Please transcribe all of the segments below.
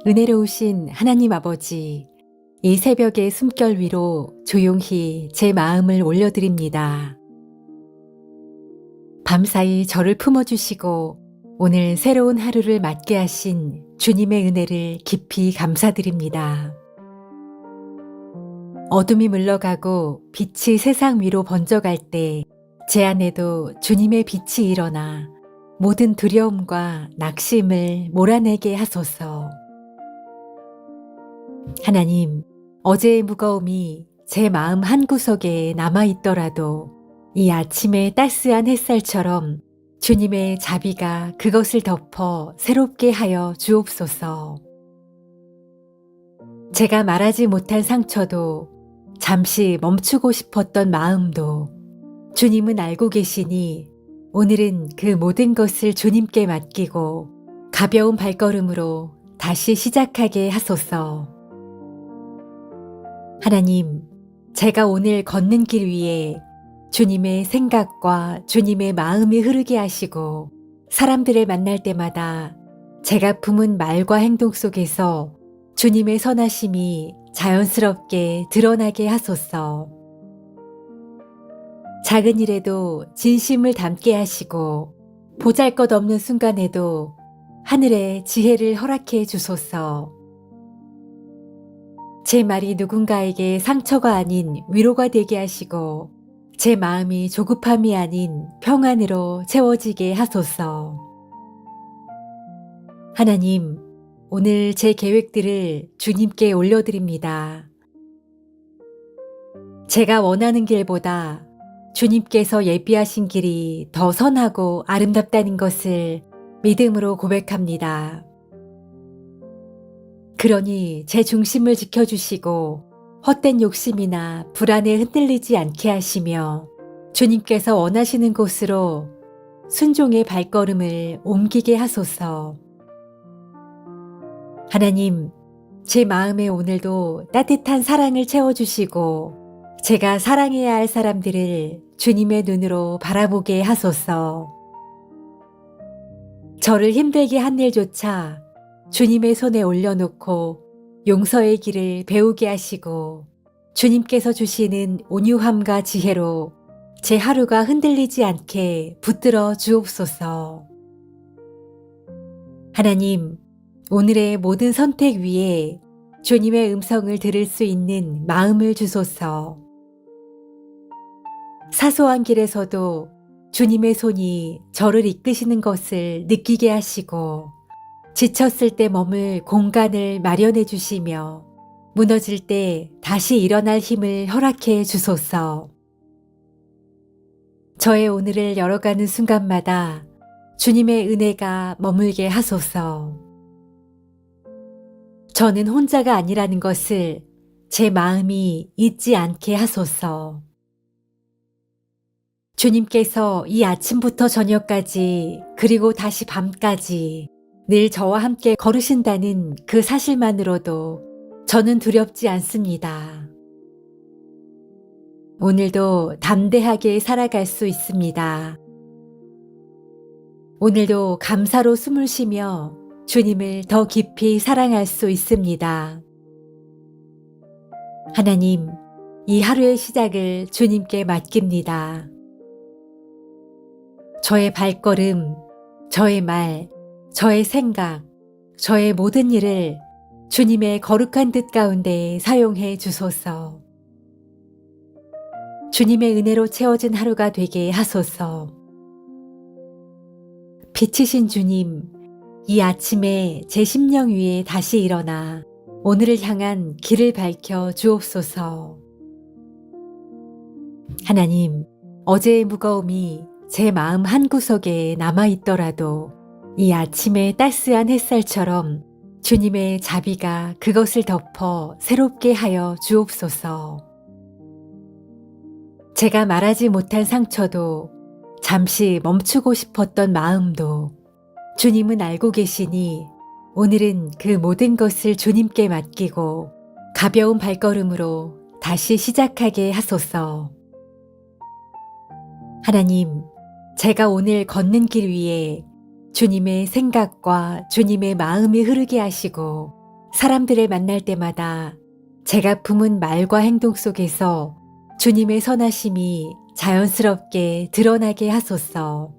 은혜로우신 하나님 아버지, 이 새벽의 숨결 위로 조용히 제 마음을 올려드립니다. 밤사이 저를 품어주시고 오늘 새로운 하루를 맞게 하신 주님의 은혜를 깊이 감사드립니다. 어둠이 물러가고 빛이 세상 위로 번져갈 때 제 안에도 주님의 빛이 일어나 모든 두려움과 낙심을 몰아내게 하소서. 하나님, 어제의 무거움이 제 마음 한구석에 남아있더라도 이 아침의 따스한 햇살처럼 주님의 자비가 그것을 덮어 새롭게 하여 주옵소서. 제가 말하지 못한 상처도 잠시 멈추고 싶었던 마음도 주님은 알고 계시니 오늘은 그 모든 것을 주님께 맡기고 가벼운 발걸음으로 다시 시작하게 하소서. 하나님, 제가 오늘 걷는 길 위에 주님의 생각과 주님의 마음이 흐르게 하시고 사람들을 만날 때마다 제가 품은 말과 행동 속에서 주님의 선하심이 자연스럽게 드러나게 하소서. 작은 일에도 진심을 담게 하시고 보잘것없는 순간에도 하늘의 지혜를 허락해 주소서. 제 말이 누군가에게 상처가 아닌 위로가 되게 하시고 제 마음이 조급함이 아닌 평안으로 채워지게 하소서. 하나님, 오늘 제 계획들을 주님께 올려드립니다. 제가 원하는 길보다 주님께서 예비하신 길이 더 선하고 아름답다는 것을 믿음으로 고백합니다. 그러니 제 중심을 지켜주시고 헛된 욕심이나 불안에 흔들리지 않게 하시며 주님께서 원하시는 곳으로 순종의 발걸음을 옮기게 하소서. 하나님, 제 마음에 오늘도 따뜻한 사랑을 채워주시고 제가 사랑해야 할 사람들을 주님의 눈으로 바라보게 하소서. 저를 힘들게 한 일조차 주님의 손에 올려놓고 용서의 길을 배우게 하시고 주님께서 주시는 온유함과 지혜로 제 하루가 흔들리지 않게 붙들어 주옵소서. 하나님, 오늘의 모든 선택 위에 주님의 음성을 들을 수 있는 마음을 주소서. 사소한 길에서도 주님의 손이 저를 이끄시는 것을 느끼게 하시고 지쳤을 때 머물 공간을 마련해 주시며 무너질 때 다시 일어날 힘을 허락해 주소서. 저의 오늘을 열어가는 순간마다 주님의 은혜가 머물게 하소서. 저는 혼자가 아니라는 것을 제 마음이 잊지 않게 하소서. 주님께서 이 아침부터 저녁까지 그리고 다시 밤까지 늘 저와 함께 걸으신다는 그 사실만으로도 저는 두렵지 않습니다. 오늘도 담대하게 살아갈 수 있습니다. 오늘도 감사로 숨을 쉬며 주님을 더 깊이 사랑할 수 있습니다. 하나님, 이 하루의 시작을 주님께 맡깁니다. 저의 발걸음, 저의 말, 저의 생각, 저의 모든 일을 주님의 거룩한 뜻 가운데 사용해 주소서. 주님의 은혜로 채워진 하루가 되게 하소서. 빛이신 주님, 이 아침에 제 심령 위에 다시 일어나 오늘을 향한 길을 밝혀 주옵소서. 하나님, 어제의 무거움이 제 마음 한구석에 남아있더라도 이 아침의 따스한 햇살처럼 주님의 자비가 그것을 덮어 새롭게 하여 주옵소서. 제가 말하지 못한 상처도 잠시 멈추고 싶었던 마음도 주님은 알고 계시니 오늘은 그 모든 것을 주님께 맡기고 가벼운 발걸음으로 다시 시작하게 하소서. 하나님, 제가 오늘 걷는 길 위에 주님의 생각과 주님의 마음이 흐르게 하시고 사람들을 만날 때마다 제가 품은 말과 행동 속에서 주님의 선하심이 자연스럽게 드러나게 하소서.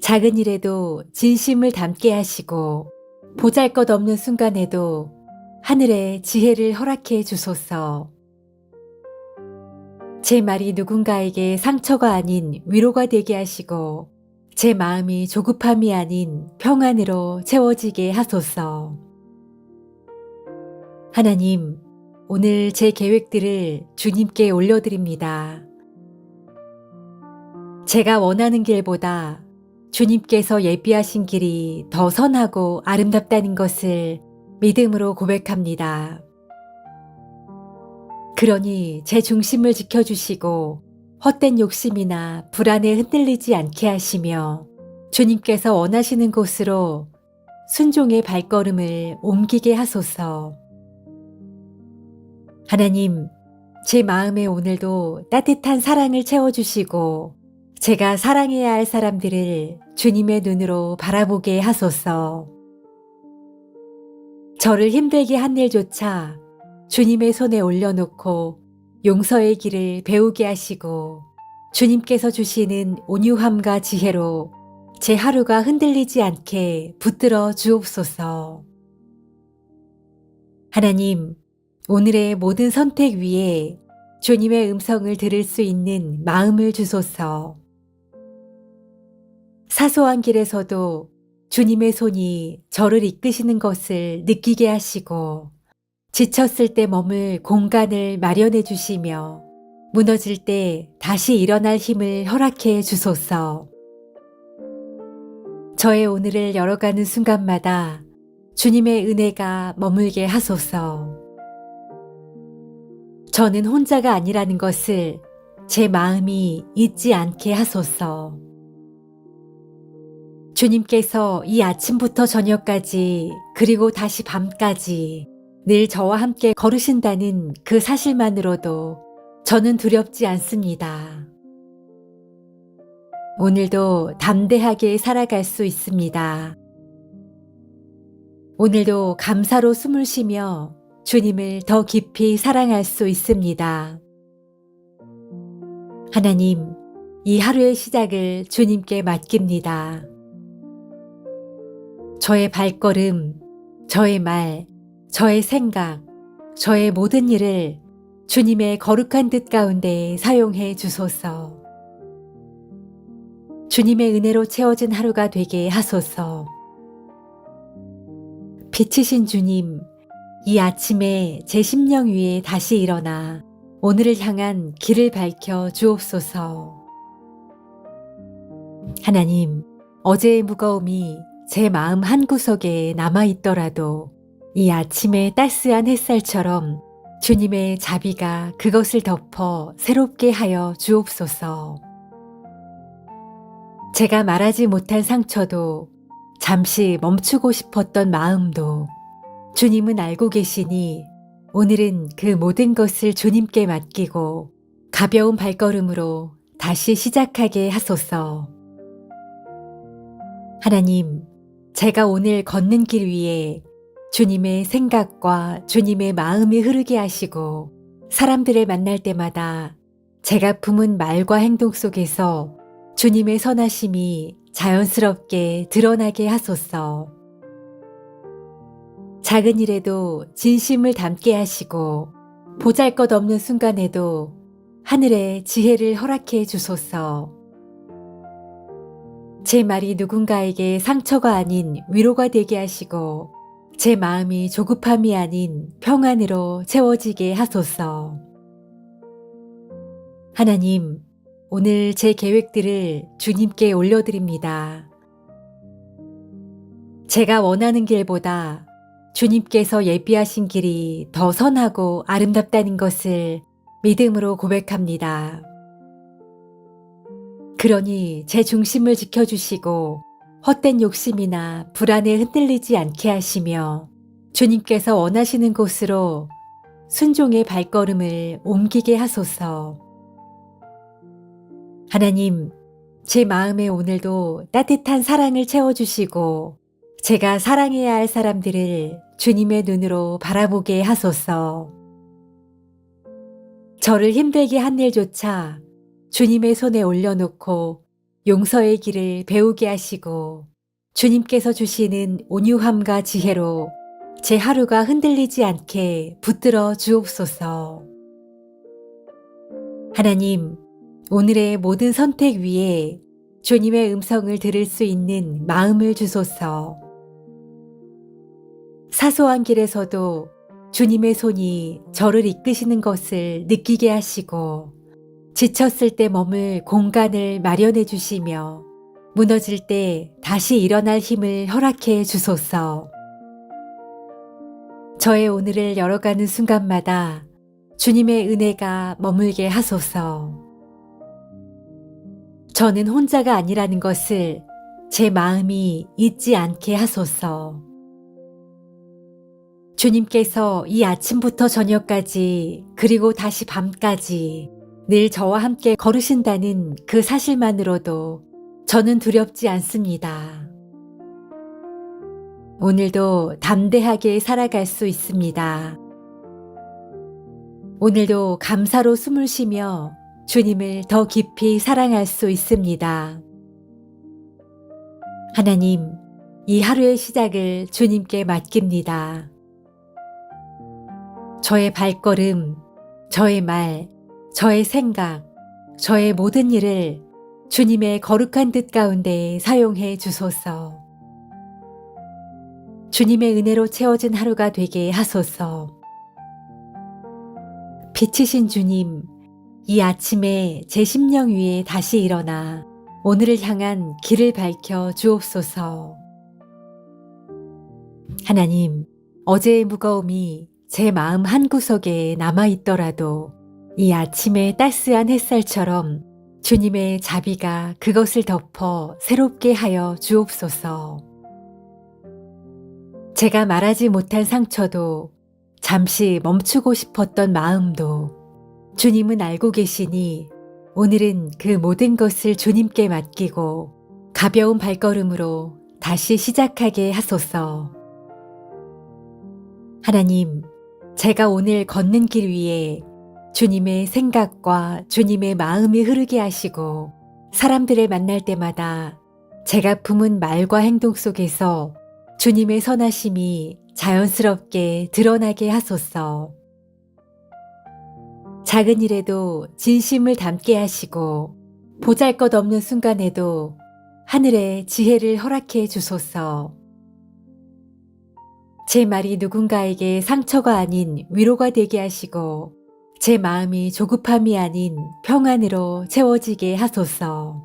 작은 일에도 진심을 담게 하시고 보잘것없는 순간에도 하늘의 지혜를 허락해 주소서. 제 말이 누군가에게 상처가 아닌 위로가 되게 하시고 제 마음이 조급함이 아닌 평안으로 채워지게 하소서. 하나님, 오늘 제 계획들을 주님께 올려드립니다. 제가 원하는 길보다 주님께서 예비하신 길이 더 선하고 아름답다는 것을 믿음으로 고백합니다. 그러니 제 중심을 지켜주시고 헛된 욕심이나 불안에 흔들리지 않게 하시며 주님께서 원하시는 곳으로 순종의 발걸음을 옮기게 하소서. 하나님, 제 마음에 오늘도 따뜻한 사랑을 채워주시고 제가 사랑해야 할 사람들을 주님의 눈으로 바라보게 하소서. 저를 힘들게 한 일조차 주님의 손에 올려놓고 용서의 길을 배우게 하시고 주님께서 주시는 온유함과 지혜로 제 하루가 흔들리지 않게 붙들어 주옵소서. 하나님, 오늘의 모든 선택 위에 주님의 음성을 들을 수 있는 마음을 주소서. 사소한 길에서도 주님의 손이 저를 이끄시는 것을 느끼게 하시고 지쳤을 때 머물 공간을 마련해 주시며 무너질 때 다시 일어날 힘을 허락해 주소서. 저의 오늘을 열어가는 순간마다 주님의 은혜가 머물게 하소서. 저는 혼자가 아니라는 것을 제 마음이 잊지 않게 하소서. 주님께서 이 아침부터 저녁까지 그리고 다시 밤까지 늘 저와 함께 걸으신다는 그 사실만으로도 저는 두렵지 않습니다. 오늘도 담대하게 살아갈 수 있습니다. 오늘도 감사로 숨을 쉬며 주님을 더 깊이 사랑할 수 있습니다. 하나님, 이 하루의 시작을 주님께 맡깁니다. 저의 발걸음, 저의 말, 저의 생각, 저의 모든 일을 주님의 거룩한 뜻 가운데 사용해 주소서. 주님의 은혜로 채워진 하루가 되게 하소서. 빛이신 주님, 이 아침에 제 심령 위에 다시 일어나 오늘을 향한 길을 밝혀 주옵소서. 하나님, 어제의 무거움이 제 마음 한구석에 남아있더라도 이 아침의 따스한 햇살처럼 주님의 자비가 그것을 덮어 새롭게 하여 주옵소서. 제가 말하지 못한 상처도 잠시 멈추고 싶었던 마음도 주님은 알고 계시니 오늘은 그 모든 것을 주님께 맡기고 가벼운 발걸음으로 다시 시작하게 하소서. 하나님, 제가 오늘 걷는 길 위에 주님의 생각과 주님의 마음이 흐르게 하시고 사람들을 만날 때마다 제가 품은 말과 행동 속에서 주님의 선하심이 자연스럽게 드러나게 하소서. 작은 일에도 진심을 담게 하시고 보잘것없는 순간에도 하늘의 지혜를 허락해 주소서. 제 말이 누군가에게 상처가 아닌 위로가 되게 하시고 제 마음이 조급함이 아닌 평안으로 채워지게 하소서. 하나님, 오늘 제 계획들을 주님께 올려드립니다. 제가 원하는 길보다 주님께서 예비하신 길이 더 선하고 아름답다는 것을 믿음으로 고백합니다. 그러니 제 중심을 지켜주시고 헛된 욕심이나 불안에 흔들리지 않게 하시며 주님께서 원하시는 곳으로 순종의 발걸음을 옮기게 하소서. 하나님, 제 마음에 오늘도 따뜻한 사랑을 채워주시고 제가 사랑해야 할 사람들을 주님의 눈으로 바라보게 하소서. 저를 힘들게 한 일조차 주님의 손에 올려놓고 용서의 길을 배우게 하시고 주님께서 주시는 온유함과 지혜로 제 하루가 흔들리지 않게 붙들어 주옵소서. 하나님, 오늘의 모든 선택 위에 주님의 음성을 들을 수 있는 마음을 주소서. 사소한 길에서도 주님의 손이 저를 이끄시는 것을 느끼게 하시고 지쳤을 때 머물 공간을 마련해 주시며 무너질 때 다시 일어날 힘을 허락해 주소서. 저의 오늘을 열어가는 순간마다 주님의 은혜가 머물게 하소서. 저는 혼자가 아니라는 것을 제 마음이 잊지 않게 하소서. 주님께서 이 아침부터 저녁까지 그리고 다시 밤까지 늘 저와 함께 걸으신다는 그 사실만으로도 저는 두렵지 않습니다. 오늘도 담대하게 살아갈 수 있습니다. 오늘도 감사로 숨을 쉬며 주님을 더 깊이 사랑할 수 있습니다. 하나님, 이 하루의 시작을 주님께 맡깁니다. 저의 발걸음, 저의 말, 저의 생각, 저의 모든 일을 주님의 거룩한 뜻 가운데 사용해 주소서. 주님의 은혜로 채워진 하루가 되게 하소서. 빛이신 주님, 이 아침에 제 심령 위에 다시 일어나 오늘을 향한 길을 밝혀 주옵소서. 하나님, 어제의 무거움이 제 마음 한구석에 남아있더라도 이 아침의 따스한 햇살처럼 주님의 자비가 그것을 덮어 새롭게 하여 주옵소서. 제가 말하지 못한 상처도 잠시 멈추고 싶었던 마음도 주님은 알고 계시니 오늘은 그 모든 것을 주님께 맡기고 가벼운 발걸음으로 다시 시작하게 하소서. 하나님, 제가 오늘 걷는 길 위에 주님의 생각과 주님의 마음이 흐르게 하시고 사람들을 만날 때마다 제가 품은 말과 행동 속에서 주님의 선하심이 자연스럽게 드러나게 하소서. 작은 일에도 진심을 담게 하시고 보잘것없는 순간에도 하늘의 지혜를 허락해 주소서. 제 말이 누군가에게 상처가 아닌 위로가 되게 하시고 제 마음이 조급함이 아닌 평안으로 채워지게 하소서.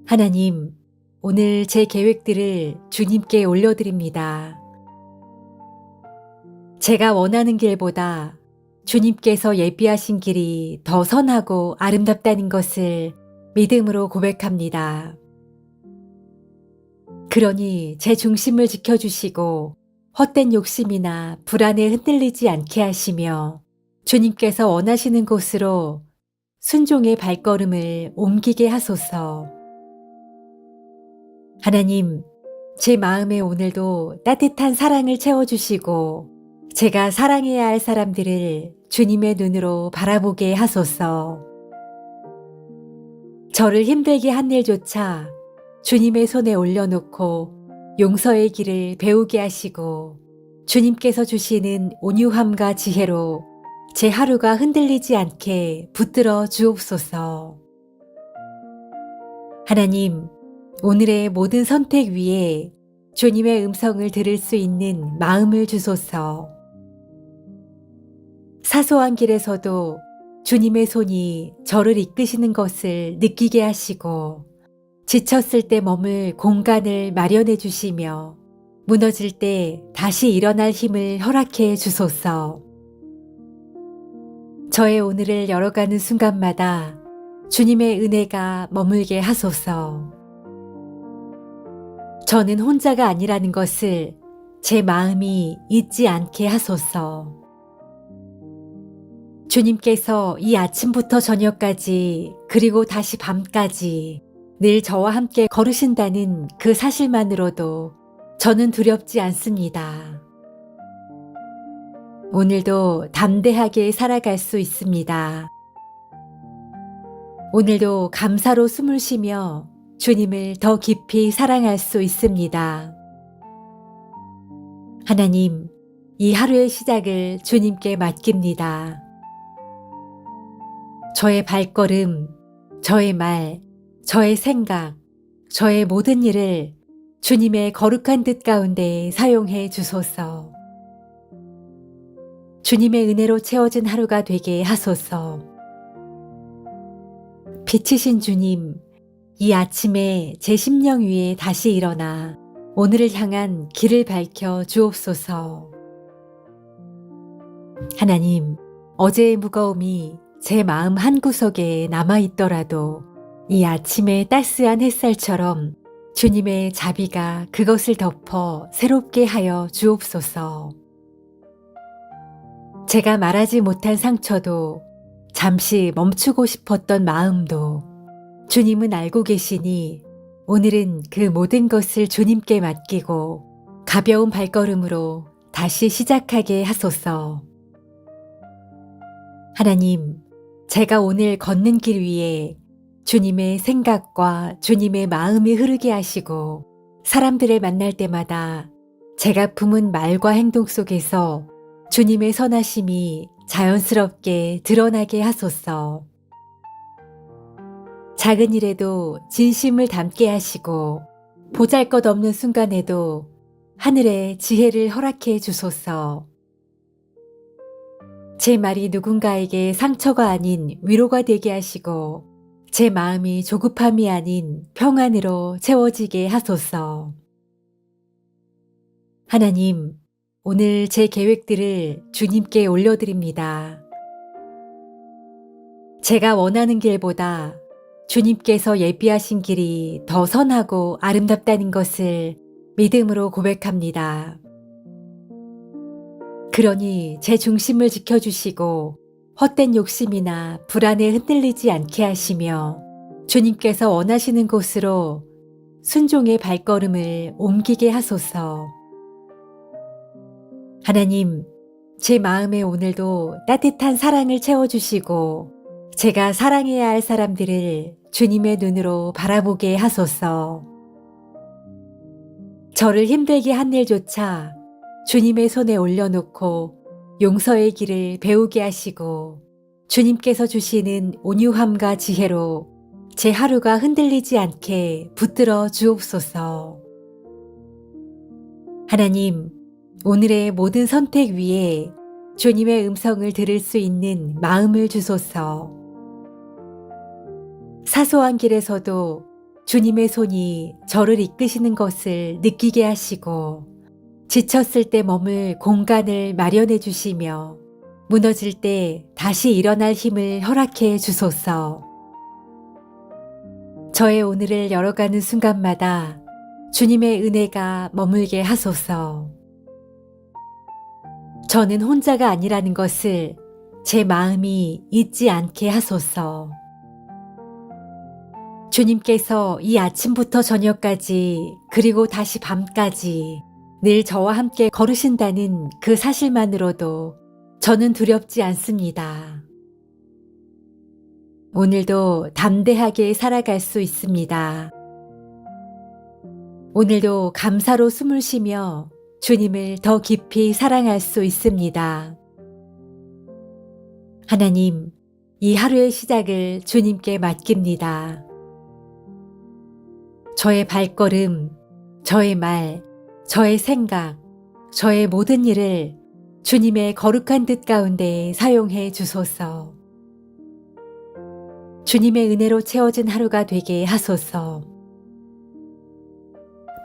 하나님, 오늘 제 계획들을 주님께 올려드립니다. 제가 원하는 길보다 주님께서 예비하신 길이 더 선하고 아름답다는 것을 믿음으로 고백합니다. 그러니 제 중심을 지켜주시고 헛된 욕심이나 불안에 흔들리지 않게 하시며 주님께서 원하시는 곳으로 순종의 발걸음을 옮기게 하소서. 하나님, 제 마음에 오늘도 따뜻한 사랑을 채워주시고 제가 사랑해야 할 사람들을 주님의 눈으로 바라보게 하소서. 저를 힘들게 한 일조차 주님의 손에 올려놓고 용서의 길을 배우게 하시고 주님께서 주시는 온유함과 지혜로 제 하루가 흔들리지 않게 붙들어 주옵소서. 하나님, 오늘의 모든 선택 위에 주님의 음성을 들을 수 있는 마음을 주소서. 사소한 길에서도 주님의 손이 저를 이끄시는 것을 느끼게 하시고 지쳤을 때 머물 공간을 마련해 주시며 무너질 때 다시 일어날 힘을 허락해 주소서. 저의 오늘을 열어가는 순간마다 주님의 은혜가 머물게 하소서. 저는 혼자가 아니라는 것을 제 마음이 잊지 않게 하소서. 주님께서 이 아침부터 저녁까지 그리고 다시 밤까지 늘 저와 함께 걸으신다는 그 사실만으로도 저는 두렵지 않습니다. 오늘도 담대하게 살아갈 수 있습니다. 오늘도 감사로 숨을 쉬며 주님을 더 깊이 사랑할 수 있습니다. 하나님, 이 하루의 시작을 주님께 맡깁니다. 저의 발걸음, 저의 말, 저의 생각, 저의 모든 일을 주님의 거룩한 뜻 가운데 사용해 주소서. 주님의 은혜로 채워진 하루가 되게 하소서. 빛이신 주님, 이 아침에 제 심령 위에 다시 일어나 오늘을 향한 길을 밝혀 주옵소서. 하나님, 어제의 무거움이 제 마음 한구석에 남아있더라도 이 아침의 따스한 햇살처럼 주님의 자비가 그것을 덮어 새롭게 하여 주옵소서. 제가 말하지 못한 상처도 잠시 멈추고 싶었던 마음도 주님은 알고 계시니 오늘은 그 모든 것을 주님께 맡기고 가벼운 발걸음으로 다시 시작하게 하소서. 하나님, 제가 오늘 걷는 길 위에 주님의 생각과 주님의 마음이 흐르게 하시고 사람들을 만날 때마다 제가 품은 말과 행동 속에서 주님의 선하심이 자연스럽게 드러나게 하소서. 작은 일에도 진심을 담게 하시고 보잘것없는 순간에도 하늘의 지혜를 허락해 주소서. 제 말이 누군가에게 상처가 아닌 위로가 되게 하시고 제 마음이 조급함이 아닌 평안으로 채워지게 하소서. 하나님, 오늘 제 계획들을 주님께 올려드립니다. 제가 원하는 길보다 주님께서 예비하신 길이 더 선하고 아름답다는 것을 믿음으로 고백합니다. 그러니 제 중심을 지켜주시고 헛된 욕심이나 불안에 흔들리지 않게 하시며 주님께서 원하시는 곳으로 순종의 발걸음을 옮기게 하소서. 하나님, 제 마음에 오늘도 따뜻한 사랑을 채워주시고 제가 사랑해야 할 사람들을 주님의 눈으로 바라보게 하소서. 저를 힘들게 한 일조차 주님의 손에 올려놓고 용서의 길을 배우게 하시고 주님께서 주시는 온유함과 지혜로 제 하루가 흔들리지 않게 붙들어 주옵소서. 하나님, 오늘의 모든 선택 위에 주님의 음성을 들을 수 있는 마음을 주소서. 사소한 길에서도 주님의 손이 저를 이끄시는 것을 느끼게 하시고 지쳤을 때 머물 공간을 마련해 주시며 무너질 때 다시 일어날 힘을 허락해 주소서. 저의 오늘을 열어가는 순간마다 주님의 은혜가 머물게 하소서. 저는 혼자가 아니라는 것을 제 마음이 잊지 않게 하소서. 주님께서 이 아침부터 저녁까지 그리고 다시 밤까지 늘 저와 함께 걸으신다는 그 사실만으로도 저는 두렵지 않습니다. 오늘도 담대하게 살아갈 수 있습니다. 오늘도 감사로 숨을 쉬며 주님을 더 깊이 사랑할 수 있습니다. 하나님, 이 하루의 시작을 주님께 맡깁니다. 저의 발걸음, 저의 말, 저의 생각, 저의 모든 일을 주님의 거룩한 뜻 가운데 사용해 주소서. 주님의 은혜로 채워진 하루가 되게 하소서.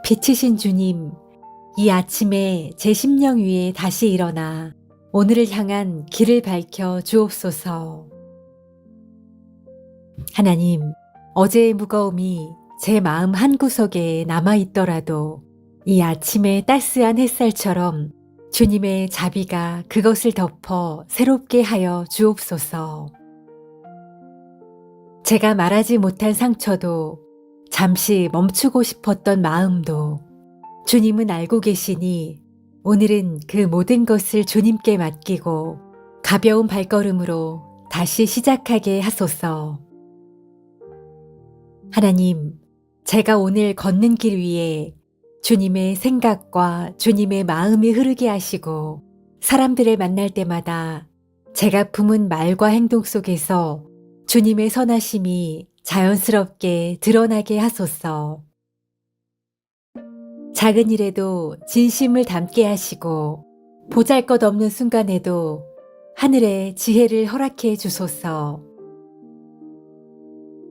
빛이신 주님, 이 아침에 제 심령 위에 다시 일어나 오늘을 향한 길을 밝혀 주옵소서. 하나님, 어제의 무거움이 제 마음 한구석에 남아있더라도 이 아침의 따스한 햇살처럼 주님의 자비가 그것을 덮어 새롭게 하여 주옵소서. 제가 말하지 못한 상처도 잠시 멈추고 싶었던 마음도 주님은 알고 계시니 오늘은 그 모든 것을 주님께 맡기고 가벼운 발걸음으로 다시 시작하게 하소서. 하나님, 제가 오늘 걷는 길 위에 주님의 생각과 주님의 마음이 흐르게 하시고 사람들을 만날 때마다 제가 품은 말과 행동 속에서 주님의 선하심이 자연스럽게 드러나게 하소서. 작은 일에도 진심을 담게 하시고 보잘것없는 순간에도 하늘의 지혜를 허락해 주소서.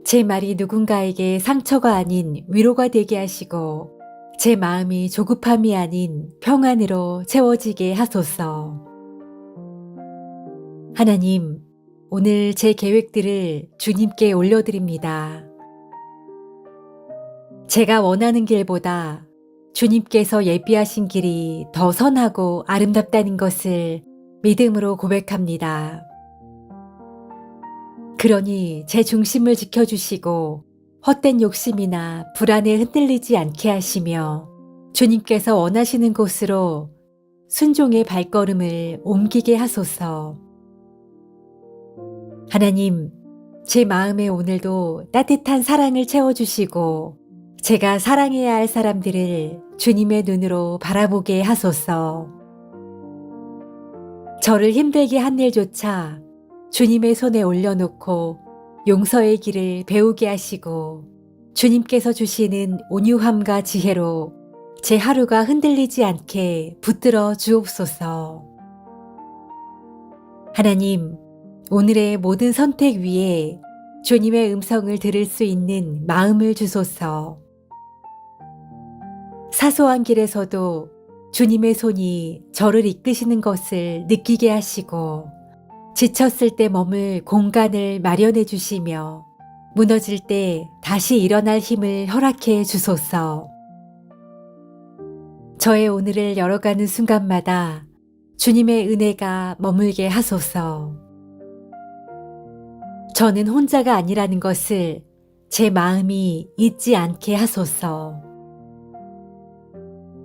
제 말이 누군가에게 상처가 아닌 위로가 되게 하시고 제 마음이 조급함이 아닌 평안으로 채워지게 하소서. 하나님, 오늘 제 계획들을 주님께 올려드립니다. 제가 원하는 길보다 주님께서 예비하신 길이 더 선하고 아름답다는 것을 믿음으로 고백합니다. 그러니 제 중심을 지켜주시고 헛된 욕심이나 불안에 흔들리지 않게 하시며 주님께서 원하시는 곳으로 순종의 발걸음을 옮기게 하소서. 하나님, 제 마음에 오늘도 따뜻한 사랑을 채워주시고 제가 사랑해야 할 사람들을 주님의 눈으로 바라보게 하소서. 저를 힘들게 한 일조차 주님의 손에 올려놓고 용서의 길을 배우게 하시고 주님께서 주시는 온유함과 지혜로 제 하루가 흔들리지 않게 붙들어 주옵소서. 하나님, 오늘의 모든 선택 위에 주님의 음성을 들을 수 있는 마음을 주소서. 사소한 길에서도 주님의 손이 저를 이끄시는 것을 느끼게 하시고 지쳤을 때 머물 공간을 마련해 주시며 무너질 때 다시 일어날 힘을 허락해 주소서. 저의 오늘을 열어가는 순간마다 주님의 은혜가 머물게 하소서. 저는 혼자가 아니라는 것을 제 마음이 잊지 않게 하소서.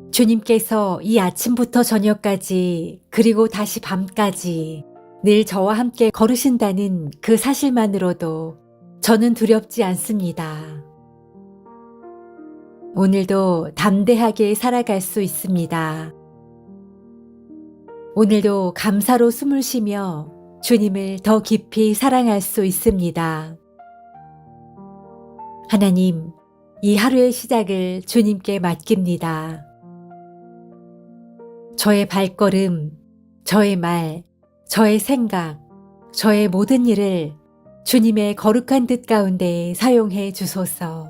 주님께서 이 아침부터 저녁까지 그리고 다시 밤까지 늘 저와 함께 걸으신다는 그 사실만으로도 저는 두렵지 않습니다. 오늘도 담대하게 살아갈 수 있습니다. 오늘도 감사로 숨을 쉬며 주님을 더 깊이 사랑할 수 있습니다. 하나님, 이 하루의 시작을 주님께 맡깁니다. 저의 발걸음, 저의 말, 저의 생각, 저의 모든 일을 주님의 거룩한 뜻 가운데 사용해 주소서.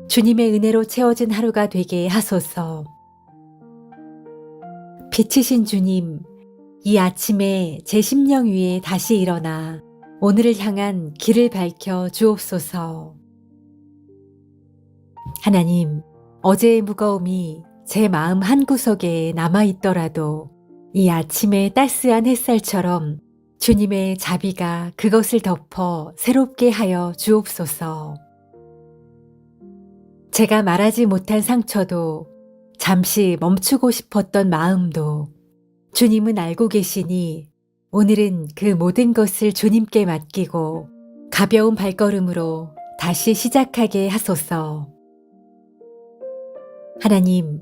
주님의 은혜로 채워진 하루가 되게 하소서. 빛이신 주님, 이 아침에 제 심령 위에 다시 일어나 오늘을 향한 길을 밝혀 주옵소서. 하나님, 어제의 무거움이 제 마음 한구석에 남아있더라도 이 아침의 따스한 햇살처럼 주님의 자비가 그것을 덮어 새롭게 하여 주옵소서. 제가 말하지 못한 상처도 잠시 멈추고 싶었던 마음도 주님은 알고 계시니 오늘은 그 모든 것을 주님께 맡기고 가벼운 발걸음으로 다시 시작하게 하소서. 하나님,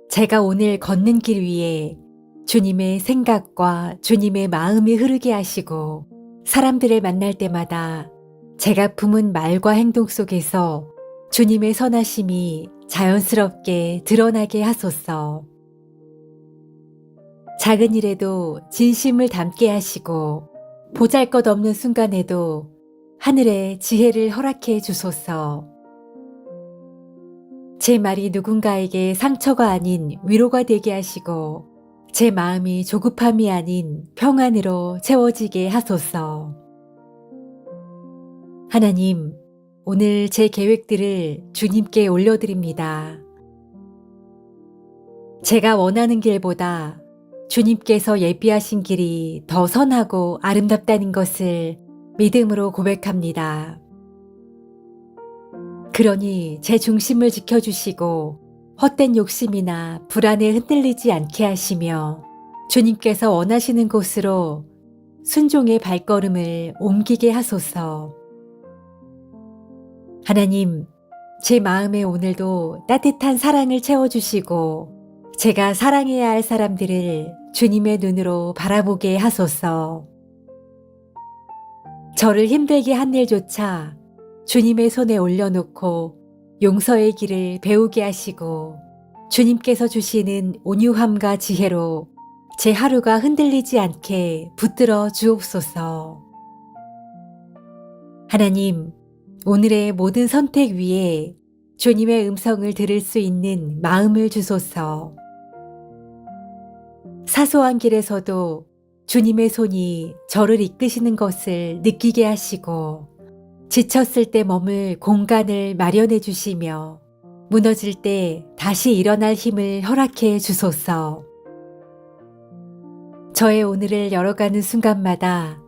제가 오늘 걷는 길 위에 주님의 생각과 주님의 마음이 흐르게 하시고 사람들을 만날 때마다 제가 품은 말과 행동 속에서 주님의 선하심이 자연스럽게 드러나게 하소서. 작은 일에도 진심을 담게 하시고 보잘것없는 순간에도 하늘의 지혜를 허락해 주소서. 제 말이 누군가에게 상처가 아닌 위로가 되게 하시고 제 마음이 조급함이 아닌 평안으로 채워지게 하소서. 하나님, 오늘 제 계획들을 주님께 올려드립니다. 제가 원하는 길보다 주님께서 예비하신 길이 더 선하고 아름답다는 것을 믿음으로 고백합니다. 그러니 제 중심을 지켜주시고 헛된 욕심이나 불안에 흔들리지 않게 하시며 주님께서 원하시는 곳으로 순종의 발걸음을 옮기게 하소서. 하나님, 제 마음에 오늘도 따뜻한 사랑을 채워주시고 제가 사랑해야 할 사람들을 주님의 눈으로 바라보게 하소서. 저를 힘들게 한 일조차 주님의 손에 올려놓고 용서의 길을 배우게 하시고 주님께서 주시는 온유함과 지혜로 제 하루가 흔들리지 않게 붙들어 주옵소서. 하나님, 오늘의 모든 선택 위에 주님의 음성을 들을 수 있는 마음을 주소서. 사소한 길에서도 주님의 손이 저를 이끄시는 것을 느끼게 하시고 지쳤을 때 머물 공간을 마련해 주시며 무너질 때 다시 일어날 힘을 허락해 주소서. 저의 오늘을 열어가는 순간마다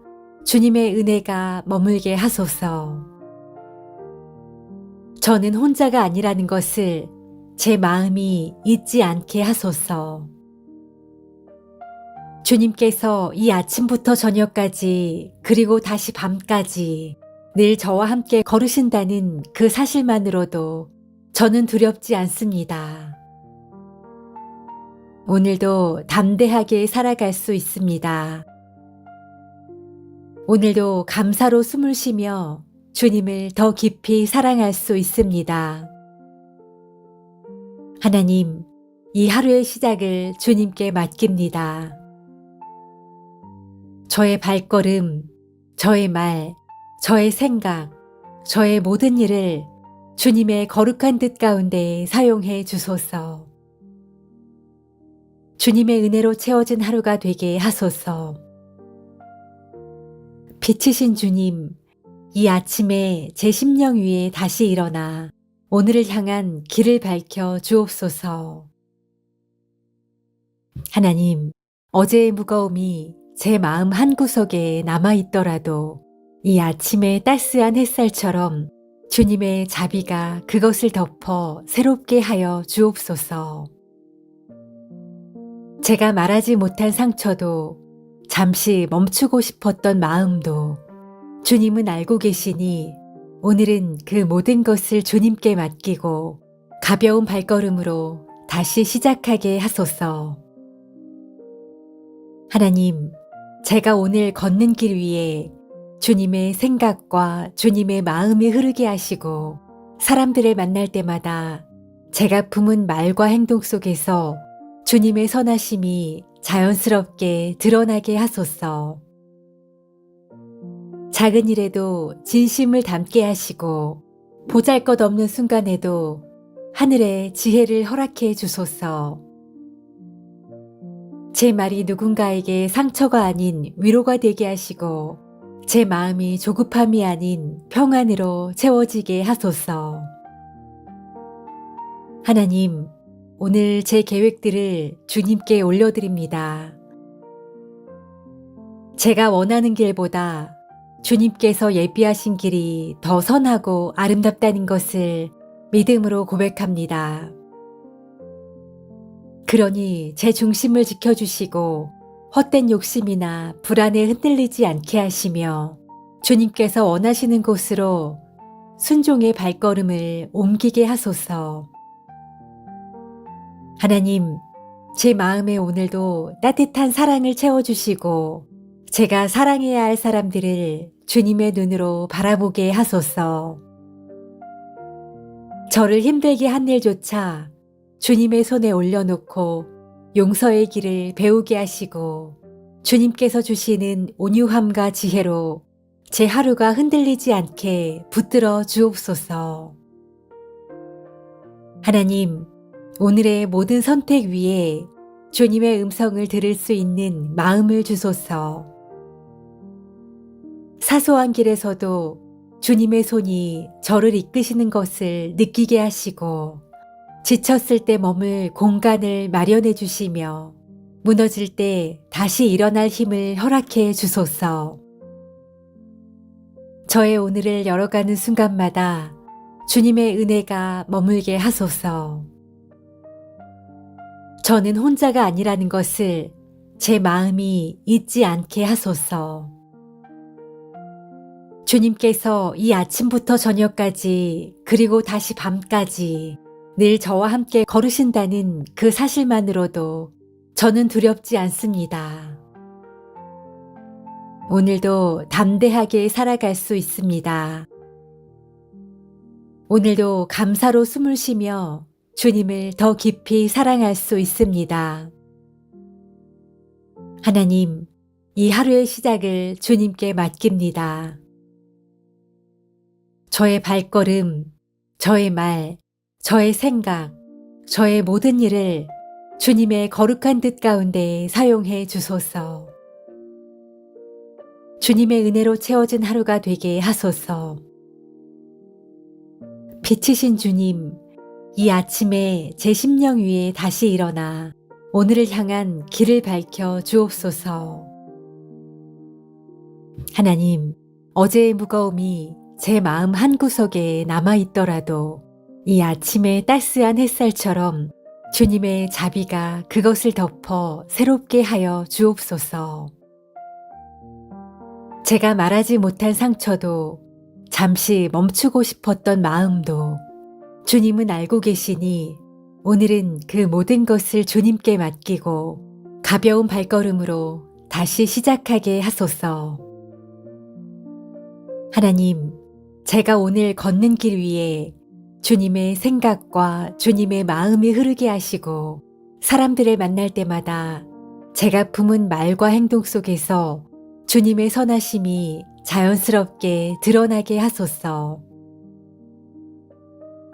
주님의 은혜가 머물게 하소서. 저는 혼자가 아니라는 것을 제 마음이 잊지 않게 하소서. 주님께서 이 아침부터 저녁까지 그리고 다시 밤까지 늘 저와 함께 걸으신다는 그 사실만으로도 저는 두렵지 않습니다. 오늘도 담대하게 살아갈 수 있습니다. 오늘도 감사로 숨을 쉬며 주님을 더 깊이 사랑할 수 있습니다. 하나님, 이 하루의 시작을 주님께 맡깁니다. 저의 발걸음, 저의 말, 저의 생각, 저의 모든 일을 주님의 거룩한 뜻 가운데 사용해 주소서. 주님의 은혜로 채워진 하루가 되게 하소서. 빛이신 주님, 이 아침에 제 심령 위에 다시 일어나 오늘을 향한 길을 밝혀 주옵소서. 하나님, 어제의 무거움이 제 마음 한구석에 남아있더라도 이 아침의 따스한 햇살처럼 주님의 자비가 그것을 덮어 새롭게 하여 주옵소서. 제가 말하지 못한 상처도 잠시 멈추고 싶었던 마음도 주님은 알고 계시니 오늘은 그 모든 것을 주님께 맡기고 가벼운 발걸음으로 다시 시작하게 하소서. 하나님, 제가 오늘 걷는 길 위에 주님의 생각과 주님의 마음이 흐르게 하시고 사람들을 만날 때마다 제가 품은 말과 행동 속에서 주님의 선하심이 자연스럽게 드러나게 하소서. 작은 일에도 진심을 담게 하시고 보잘것없는 순간에도 하늘의 지혜를 허락해 주소서. 제 말이 누군가에게 상처가 아닌 위로가 되게 하시고 제 마음이 조급함이 아닌 평안으로 채워지게 하소서. 하나님, 오늘 제 계획들을 주님께 올려드립니다. 제가 원하는 길보다 주님께서 예비하신 길이 더 선하고 아름답다는 것을 믿음으로 고백합니다. 그러니 제 중심을 지켜주시고 헛된 욕심이나 불안에 흔들리지 않게 하시며 주님께서 원하시는 곳으로 순종의 발걸음을 옮기게 하소서. 하나님, 제 마음에 오늘도 따뜻한 사랑을 채워주시고 제가 사랑해야 할 사람들을 주님의 눈으로 바라보게 하소서. 저를 힘들게 한 일조차 주님의 손에 올려놓고 용서의 길을 배우게 하시고 주님께서 주시는 온유함과 지혜로 제 하루가 흔들리지 않게 붙들어 주옵소서. 하나님, 오늘의 모든 선택 위에 주님의 음성을 들을 수 있는 마음을 주소서. 사소한 길에서도 주님의 손이 저를 이끄시는 것을 느끼게 하시고 지쳤을 때 머물 공간을 마련해 주시며 무너질 때 다시 일어날 힘을 허락해 주소서. 저의 오늘을 열어가는 순간마다 주님의 은혜가 머물게 하소서. 저는 혼자가 아니라는 것을 제 마음이 잊지 않게 하소서. 주님께서 이 아침부터 저녁까지 그리고 다시 밤까지 늘 저와 함께 걸으신다는 그 사실만으로도 저는 두렵지 않습니다. 오늘도 담대하게 살아갈 수 있습니다. 오늘도 감사로 숨을 쉬며 주님을 더 깊이 사랑할 수 있습니다. 하나님, 이 하루의 시작을 주님께 맡깁니다. 저의 발걸음, 저의 말, 저의 생각, 저의 모든 일을 주님의 거룩한 뜻 가운데 사용해 주소서. 주님의 은혜로 채워진 하루가 되게 하소서. 빛이신 주님, 이 아침에 제 심령 위에 다시 일어나 오늘을 향한 길을 밝혀 주옵소서. 하나님, 어제의 무거움이 제 마음 한구석에 남아있더라도 이 아침의 따스한 햇살처럼 주님의 자비가 그것을 덮어 새롭게 하여 주옵소서. 제가 말하지 못한 상처도 잠시 멈추고 싶었던 마음도 주님은 알고 계시니 오늘은 그 모든 것을 주님께 맡기고 가벼운 발걸음으로 다시 시작하게 하소서. 하나님, 제가 오늘 걷는 길 위에 주님의 생각과 주님의 마음이 흐르게 하시고 사람들을 만날 때마다 제가 품은 말과 행동 속에서 주님의 선하심이 자연스럽게 드러나게 하소서.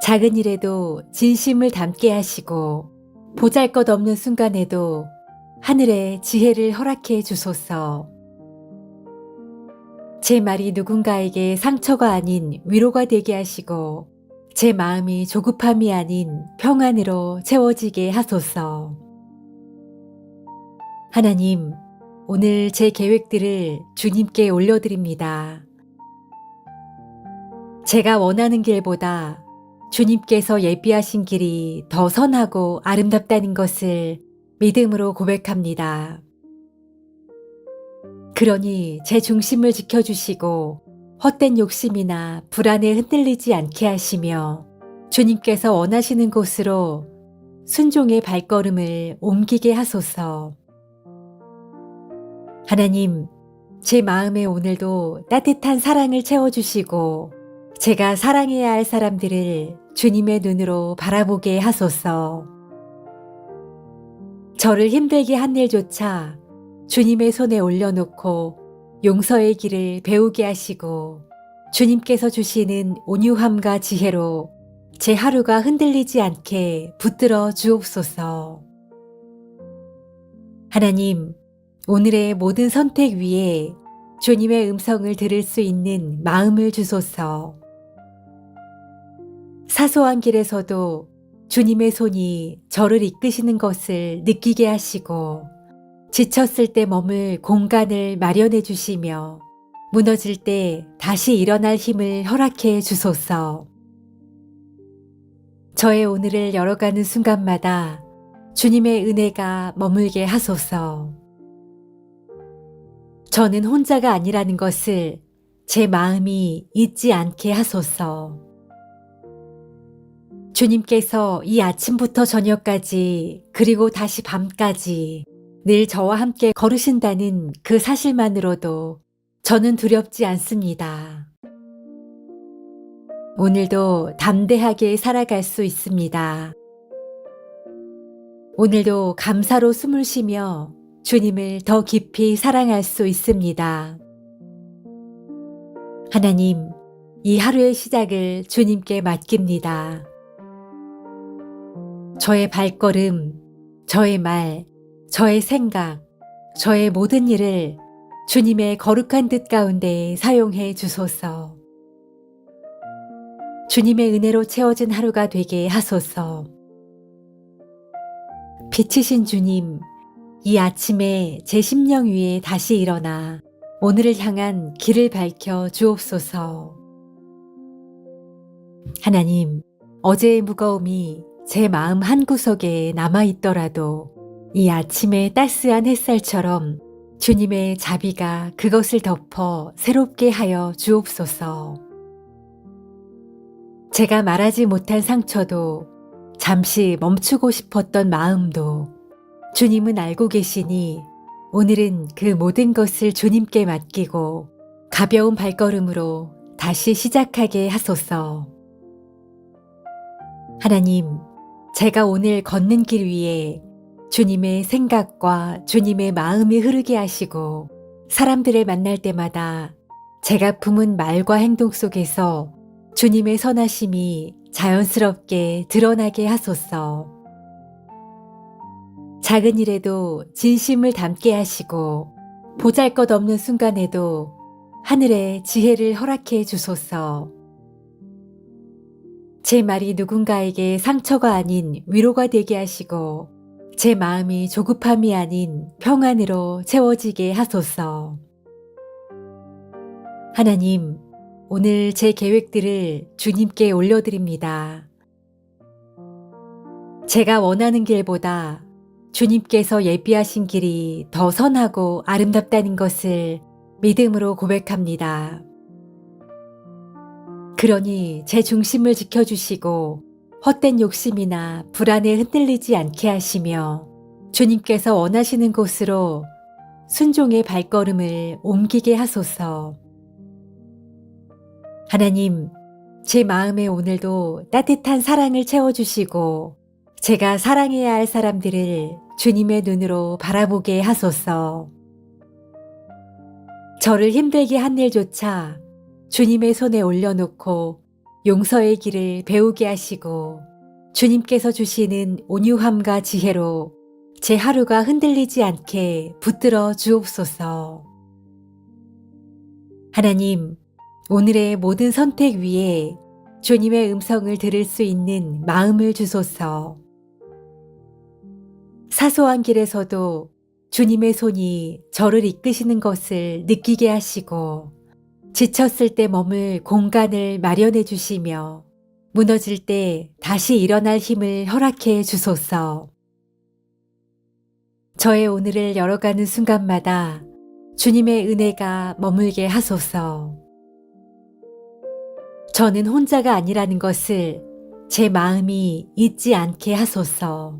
작은 일에도 진심을 담게 하시고 보잘것없는 순간에도 하늘의 지혜를 허락해 주소서. 제 말이 누군가에게 상처가 아닌 위로가 되게 하시고 제 마음이 조급함이 아닌 평안으로 채워지게 하소서. 하나님, 오늘 제 계획들을 주님께 올려드립니다. 제가 원하는 길보다 주님께서 예비하신 길이 더 선하고 아름답다는 것을 믿음으로 고백합니다. 그러니 제 중심을 지켜주시고 헛된 욕심이나 불안에 흔들리지 않게 하시며 주님께서 원하시는 곳으로 순종의 발걸음을 옮기게 하소서. 하나님, 제 마음에 오늘도 따뜻한 사랑을 채워주시고 제가 사랑해야 할 사람들을 주님의 눈으로 바라보게 하소서. 저를 힘들게 한 일조차 주님의 손에 올려놓고 용서의 길을 배우게 하시고 주님께서 주시는 온유함과 지혜로 제 하루가 흔들리지 않게 붙들어 주옵소서. 하나님, 오늘의 모든 선택 위에 주님의 음성을 들을 수 있는 마음을 주소서. 사소한 길에서도 주님의 손이 저를 이끄시는 것을 느끼게 하시고 지쳤을 때 머물 공간을 마련해 주시며 무너질 때 다시 일어날 힘을 허락해 주소서. 저의 오늘을 열어가는 순간마다 주님의 은혜가 머물게 하소서. 저는 혼자가 아니라는 것을 제 마음이 잊지 않게 하소서. 주님께서 이 아침부터 저녁까지 그리고 다시 밤까지 늘 저와 함께 걸으신다는 그 사실만으로도 저는 두렵지 않습니다. 오늘도 담대하게 살아갈 수 있습니다. 오늘도 감사로 숨을 쉬며 주님을 더 깊이 사랑할 수 있습니다. 하나님, 이 하루의 시작을 주님께 맡깁니다. 저의 발걸음, 저의 말, 저의 생각, 저의 모든 일을 주님의 거룩한 뜻 가운데 사용해 주소서. 주님의 은혜로 채워진 하루가 되게 하소서. 빛이신 주님, 이 아침에 제 심령 위에 다시 일어나 오늘을 향한 길을 밝혀 주옵소서. 하나님, 어제의 무거움이 제 마음 한구석에 남아있더라도 이 아침의 따스한 햇살처럼 주님의 자비가 그것을 덮어 새롭게 하여 주옵소서. 제가 말하지 못한 상처도 잠시 멈추고 싶었던 마음도 주님은 알고 계시니 오늘은 그 모든 것을 주님께 맡기고 가벼운 발걸음으로 다시 시작하게 하소서. 하나님, 제가 오늘 걷는 길 위에 주님의 생각과 주님의 마음이 흐르게 하시고 사람들을 만날 때마다 제가 품은 말과 행동 속에서 주님의 선하심이 자연스럽게 드러나게 하소서. 작은 일에도 진심을 담게 하시고 보잘것없는 순간에도 하늘의 지혜를 허락해 주소서. 제 말이 누군가에게 상처가 아닌 위로가 되게 하시고 제 마음이 조급함이 아닌 평안으로 채워지게 하소서. 하나님, 오늘 제 계획들을 주님께 올려드립니다. 제가 원하는 길보다 주님께서 예비하신 길이 더 선하고 아름답다는 것을 믿음으로 고백합니다. 그러니 제 중심을 지켜주시고 헛된 욕심이나 불안에 흔들리지 않게 하시며 주님께서 원하시는 곳으로 순종의 발걸음을 옮기게 하소서. 하나님, 제 마음에 오늘도 따뜻한 사랑을 채워주시고 제가 사랑해야 할 사람들을 주님의 눈으로 바라보게 하소서. 저를 힘들게 한 일조차 주님의 손에 올려놓고 용서의 길을 배우게 하시고 주님께서 주시는 온유함과 지혜로 제 하루가 흔들리지 않게 붙들어 주옵소서. 하나님, 오늘의 모든 선택 위에 주님의 음성을 들을 수 있는 마음을 주소서. 사소한 길에서도 주님의 손이 저를 이끄시는 것을 느끼게 하시고 지쳤을 때 머물 공간을 마련해 주시며 무너질 때 다시 일어날 힘을 허락해 주소서. 저의 오늘을 열어가는 순간마다 주님의 은혜가 머물게 하소서. 저는 혼자가 아니라는 것을 제 마음이 잊지 않게 하소서.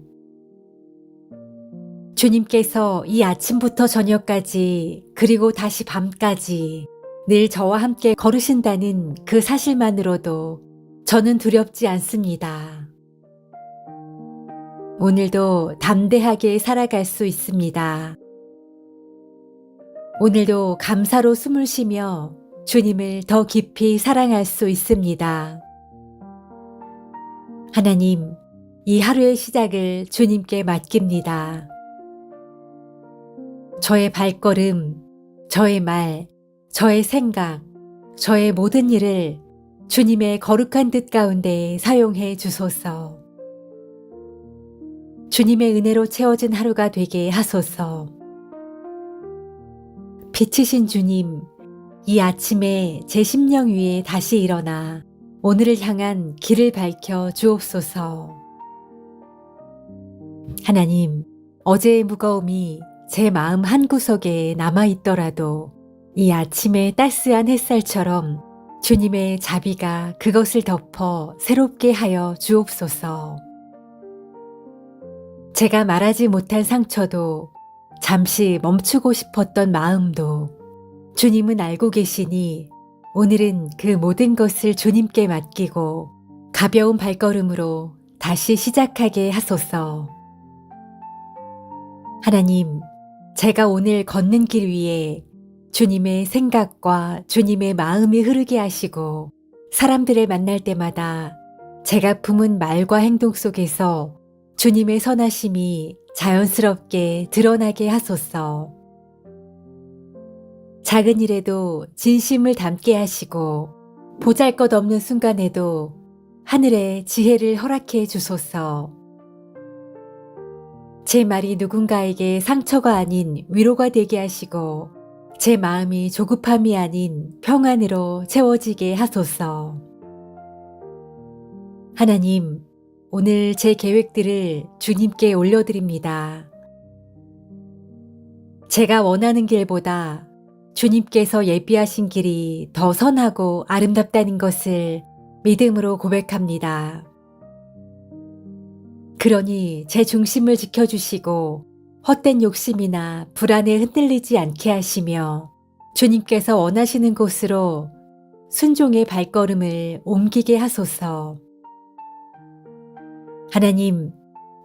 주님께서 이 아침부터 저녁까지 그리고 다시 밤까지 늘 저와 함께 걸으신다는 그 사실만으로도 저는 두렵지 않습니다. 오늘도 담대하게 살아갈 수 있습니다. 오늘도 감사로 숨을 쉬며 주님을 더 깊이 사랑할 수 있습니다. 하나님, 이 하루의 시작을 주님께 맡깁니다. 저의 발걸음, 저의 말, 저의 생각, 저의 모든 일을 주님의 거룩한 뜻 가운데 사용해 주소서. 주님의 은혜로 채워진 하루가 되게 하소서. 빛이신 주님, 이 아침에 제 심령 위에 다시 일어나 오늘을 향한 길을 밝혀 주옵소서. 하나님, 어제의 무거움이 제 마음 한구석에 남아있더라도 이 아침의 따스한 햇살처럼 주님의 자비가 그것을 덮어 새롭게 하여 주옵소서. 제가 말하지 못한 상처도 잠시 멈추고 싶었던 마음도 주님은 알고 계시니 오늘은 그 모든 것을 주님께 맡기고 가벼운 발걸음으로 다시 시작하게 하소서. 하나님, 제가 오늘 걷는 길 위에 주님의 생각과 주님의 마음이 흐르게 하시고 사람들을 만날 때마다 제가 품은 말과 행동 속에서 주님의 선하심이 자연스럽게 드러나게 하소서. 작은 일에도 진심을 담게 하시고 보잘것없는 순간에도 하늘의 지혜를 허락해 주소서. 제 말이 누군가에게 상처가 아닌 위로가 되게 하시고 제 마음이 조급함이 아닌 평안으로 채워지게 하소서. 하나님, 오늘 제 계획들을 주님께 올려드립니다. 제가 원하는 길보다 주님께서 예비하신 길이 더 선하고 아름답다는 것을 믿음으로 고백합니다. 그러니 제 중심을 지켜주시고 헛된 욕심이나 불안에 흔들리지 않게 하시며 주님께서 원하시는 곳으로 순종의 발걸음을 옮기게 하소서. 하나님,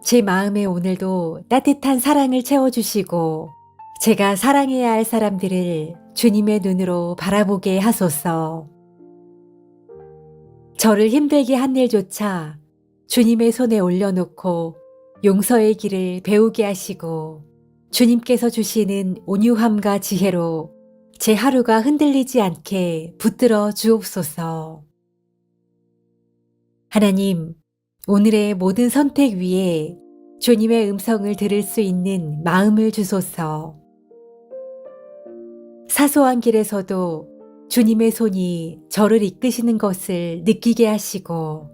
제 마음에 오늘도 따뜻한 사랑을 채워주시고 제가 사랑해야 할 사람들을 주님의 눈으로 바라보게 하소서. 저를 힘들게 한 일조차 주님의 손에 올려놓고 용서의 길을 배우게 하시고 주님께서 주시는 온유함과 지혜로 제 하루가 흔들리지 않게 붙들어 주옵소서. 하나님, 오늘의 모든 선택 위에 주님의 음성을 들을 수 있는 마음을 주소서. 사소한 길에서도 주님의 손이 저를 이끄시는 것을 느끼게 하시고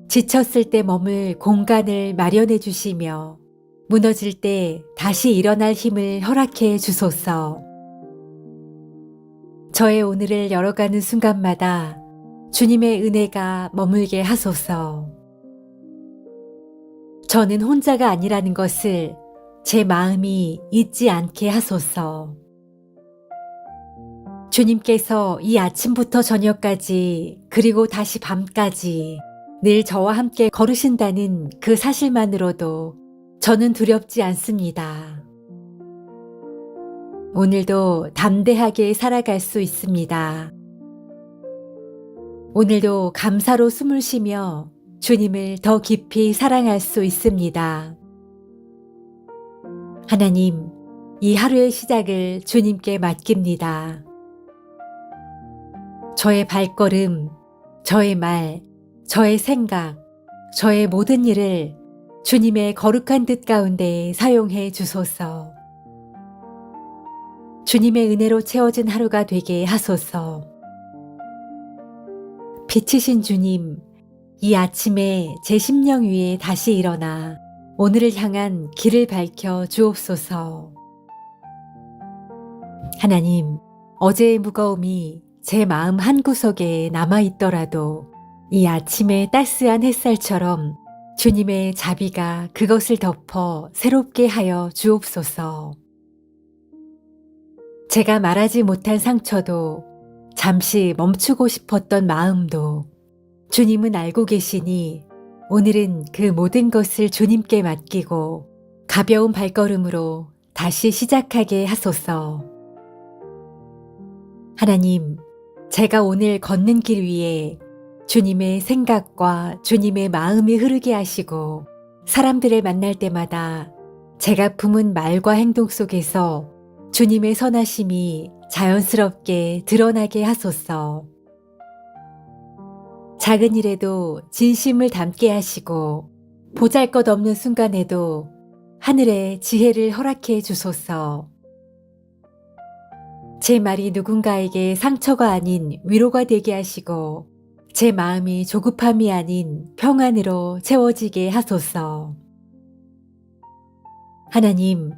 지쳤을 때 머물 공간을 마련해 주시며 무너질 때 다시 일어날 힘을 허락해 주소서. 저의 오늘을 열어가는 순간마다 주님의 은혜가 머물게 하소서. 저는 혼자가 아니라는 것을 제 마음이 잊지 않게 하소서. 주님께서 이 아침부터 저녁까지 그리고 다시 밤까지 늘 저와 함께 걸으신다는 그 사실만으로도 저는 두렵지 않습니다. 오늘도 담대하게 살아갈 수 있습니다. 오늘도 감사로 숨을 쉬며 주님을 더 깊이 사랑할 수 있습니다. 하나님, 이 하루의 시작을 주님께 맡깁니다. 저의 발걸음, 저의 말, 저의 생각, 저의 모든 일을 주님의 거룩한 뜻 가운데 사용해 주소서. 주님의 은혜로 채워진 하루가 되게 하소서. 빛이신 주님, 이 아침에 제 심령 위에 다시 일어나 오늘을 향한 길을 밝혀 주옵소서. 하나님, 어제의 무거움이 제 마음 한구석에 남아있더라도 이 아침의 따스한 햇살처럼 주님의 자비가 그것을 덮어 새롭게 하여 주옵소서. 제가 말하지 못한 상처도 잠시 멈추고 싶었던 마음도 주님은 알고 계시니 오늘은 그 모든 것을 주님께 맡기고 가벼운 발걸음으로 다시 시작하게 하소서. 하나님, 제가 오늘 걷는 길 위에 주님의 생각과 주님의 마음이 흐르게 하시고 사람들을 만날 때마다 제가 품은 말과 행동 속에서 주님의 선하심이 자연스럽게 드러나게 하소서. 작은 일에도 진심을 담게 하시고 보잘것없는 순간에도 하늘의 지혜를 허락해 주소서. 제 말이 누군가에게 상처가 아닌 위로가 되게 하시고 제 마음이 조급함이 아닌 평안으로 채워지게 하소서. 하나님,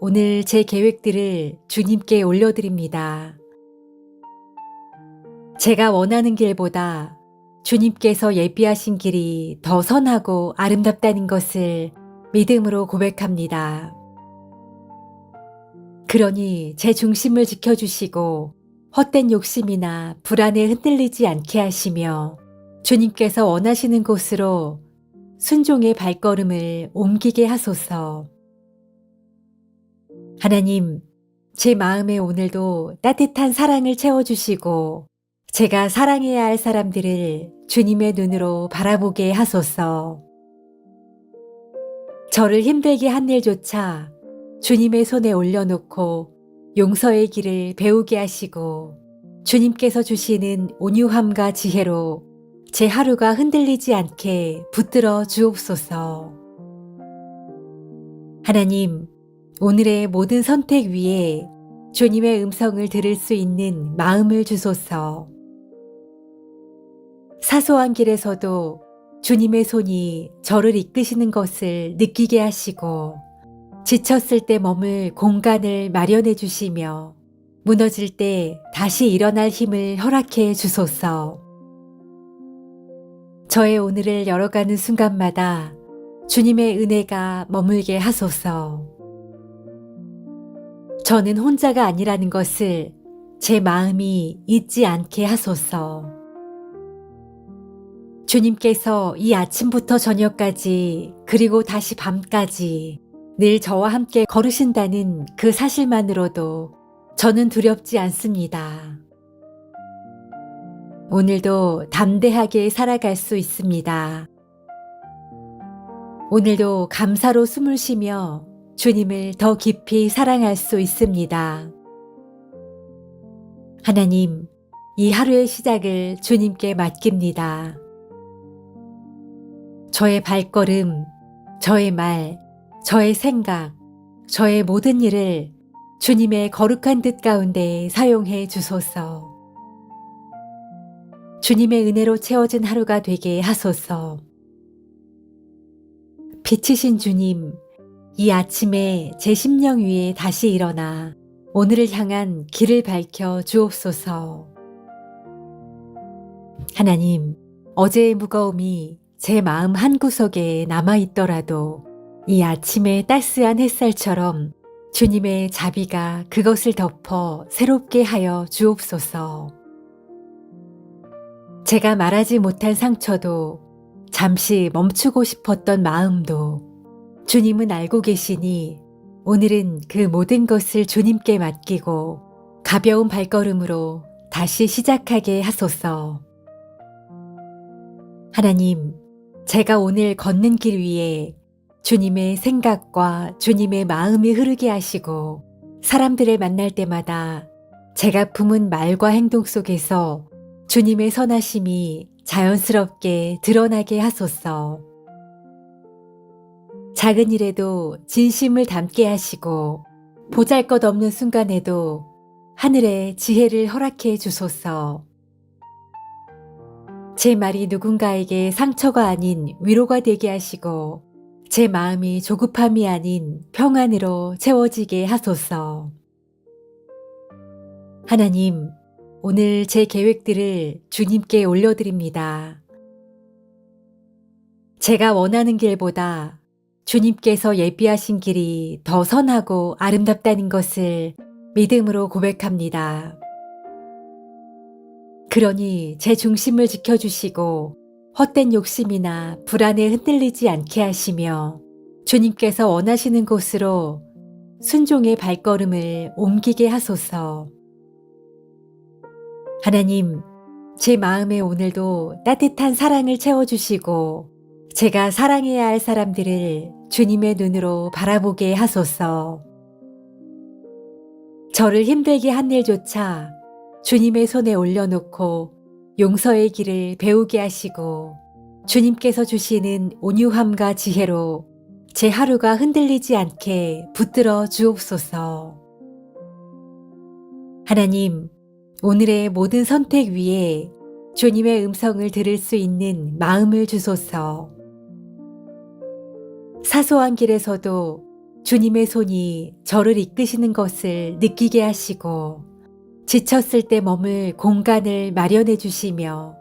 오늘 제 계획들을 주님께 올려드립니다. 제가 원하는 길보다 주님께서 예비하신 길이 더 선하고 아름답다는 것을 믿음으로 고백합니다. 그러니 제 중심을 지켜주시고 헛된 욕심이나 불안에 흔들리지 않게 하시며 주님께서 원하시는 곳으로 순종의 발걸음을 옮기게 하소서. 하나님, 제 마음에 오늘도 따뜻한 사랑을 채워주시고 제가 사랑해야 할 사람들을 주님의 눈으로 바라보게 하소서. 저를 힘들게 한 일조차 주님의 손에 올려놓고 용서의 길을 배우게 하시고 주님께서 주시는 온유함과 지혜로 제 하루가 흔들리지 않게 붙들어 주옵소서. 하나님, 오늘의 모든 선택 위에 주님의 음성을 들을 수 있는 마음을 주소서. 사소한 길에서도 주님의 손이 저를 이끄시는 것을 느끼게 하시고 지쳤을 때 머물 공간을 마련해 주시며 무너질 때 다시 일어날 힘을 허락해 주소서. 저의 오늘을 열어가는 순간마다 주님의 은혜가 머물게 하소서. 저는 혼자가 아니라는 것을 제 마음이 잊지 않게 하소서. 주님께서 이 아침부터 저녁까지 그리고 다시 밤까지 늘 저와 함께 걸으신다는 그 사실만으로도 저는 두렵지 않습니다. 오늘도 담대하게 살아갈 수 있습니다. 오늘도 감사로 숨을 쉬며 주님을 더 깊이 사랑할 수 있습니다. 하나님, 이 하루의 시작을 주님께 맡깁니다. 저의 발걸음, 저의 말, 저의 생각, 저의 모든 일을 주님의 거룩한 뜻 가운데 사용해 주소서. 주님의 은혜로 채워진 하루가 되게 하소서. 빛이신 주님, 이 아침에 제 심령 위에 다시 일어나 오늘을 향한 길을 밝혀 주옵소서. 하나님, 어제의 무거움이 제 마음 한구석에 남아있더라도 이 아침의 따스한 햇살처럼 주님의 자비가 그것을 덮어 새롭게 하여 주옵소서. 제가 말하지 못한 상처도 잠시 멈추고 싶었던 마음도 주님은 알고 계시니 오늘은 그 모든 것을 주님께 맡기고 가벼운 발걸음으로 다시 시작하게 하소서. 하나님, 제가 오늘 걷는 길 위에 주님의 생각과 주님의 마음이 흐르게 하시고 사람들을 만날 때마다 제가 품은 말과 행동 속에서 주님의 선하심이 자연스럽게 드러나게 하소서. 작은 일에도 진심을 담게 하시고 보잘것없는 순간에도 하늘의 지혜를 허락해 주소서. 제 말이 누군가에게 상처가 아닌 위로가 되게 하시고 제 마음이 조급함이 아닌 평안으로 채워지게 하소서. 하나님, 오늘 제 계획들을 주님께 올려드립니다. 제가 원하는 길보다 주님께서 예비하신 길이 더 선하고 아름답다는 것을 믿음으로 고백합니다. 그러니 제 중심을 지켜주시고 헛된 욕심이나 불안에 흔들리지 않게 하시며 주님께서 원하시는 곳으로 순종의 발걸음을 옮기게 하소서. 하나님, 제 마음에 오늘도 따뜻한 사랑을 채워주시고 제가 사랑해야 할 사람들을 주님의 눈으로 바라보게 하소서. 저를 힘들게 한 일조차 주님의 손에 올려놓고 용서의 길을 배우게 하시고 주님께서 주시는 온유함과 지혜로 제 하루가 흔들리지 않게 붙들어 주옵소서. 하나님, 오늘의 모든 선택 위에 주님의 음성을 들을 수 있는 마음을 주소서. 사소한 길에서도 주님의 손이 저를 이끄시는 것을 느끼게 하시고 지쳤을 때 머물 공간을 마련해 주시며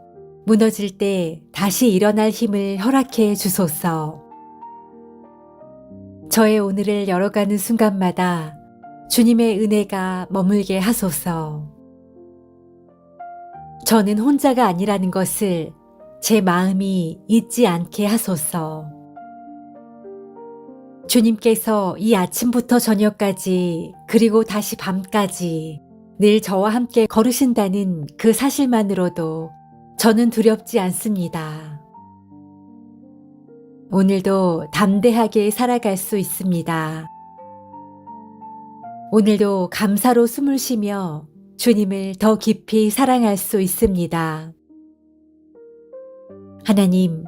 무너질 때 다시 일어날 힘을 허락해 주소서. 저의 오늘을 열어가는 순간마다 주님의 은혜가 머물게 하소서. 저는 혼자가 아니라는 것을 제 마음이 잊지 않게 하소서. 주님께서 이 아침부터 저녁까지 그리고 다시 밤까지 늘 저와 함께 걸으신다는 그 사실만으로도 저는 두렵지 않습니다. 오늘도 담대하게 살아갈 수 있습니다. 오늘도 감사로 숨을 쉬며 주님을 더 깊이 사랑할 수 있습니다. 하나님,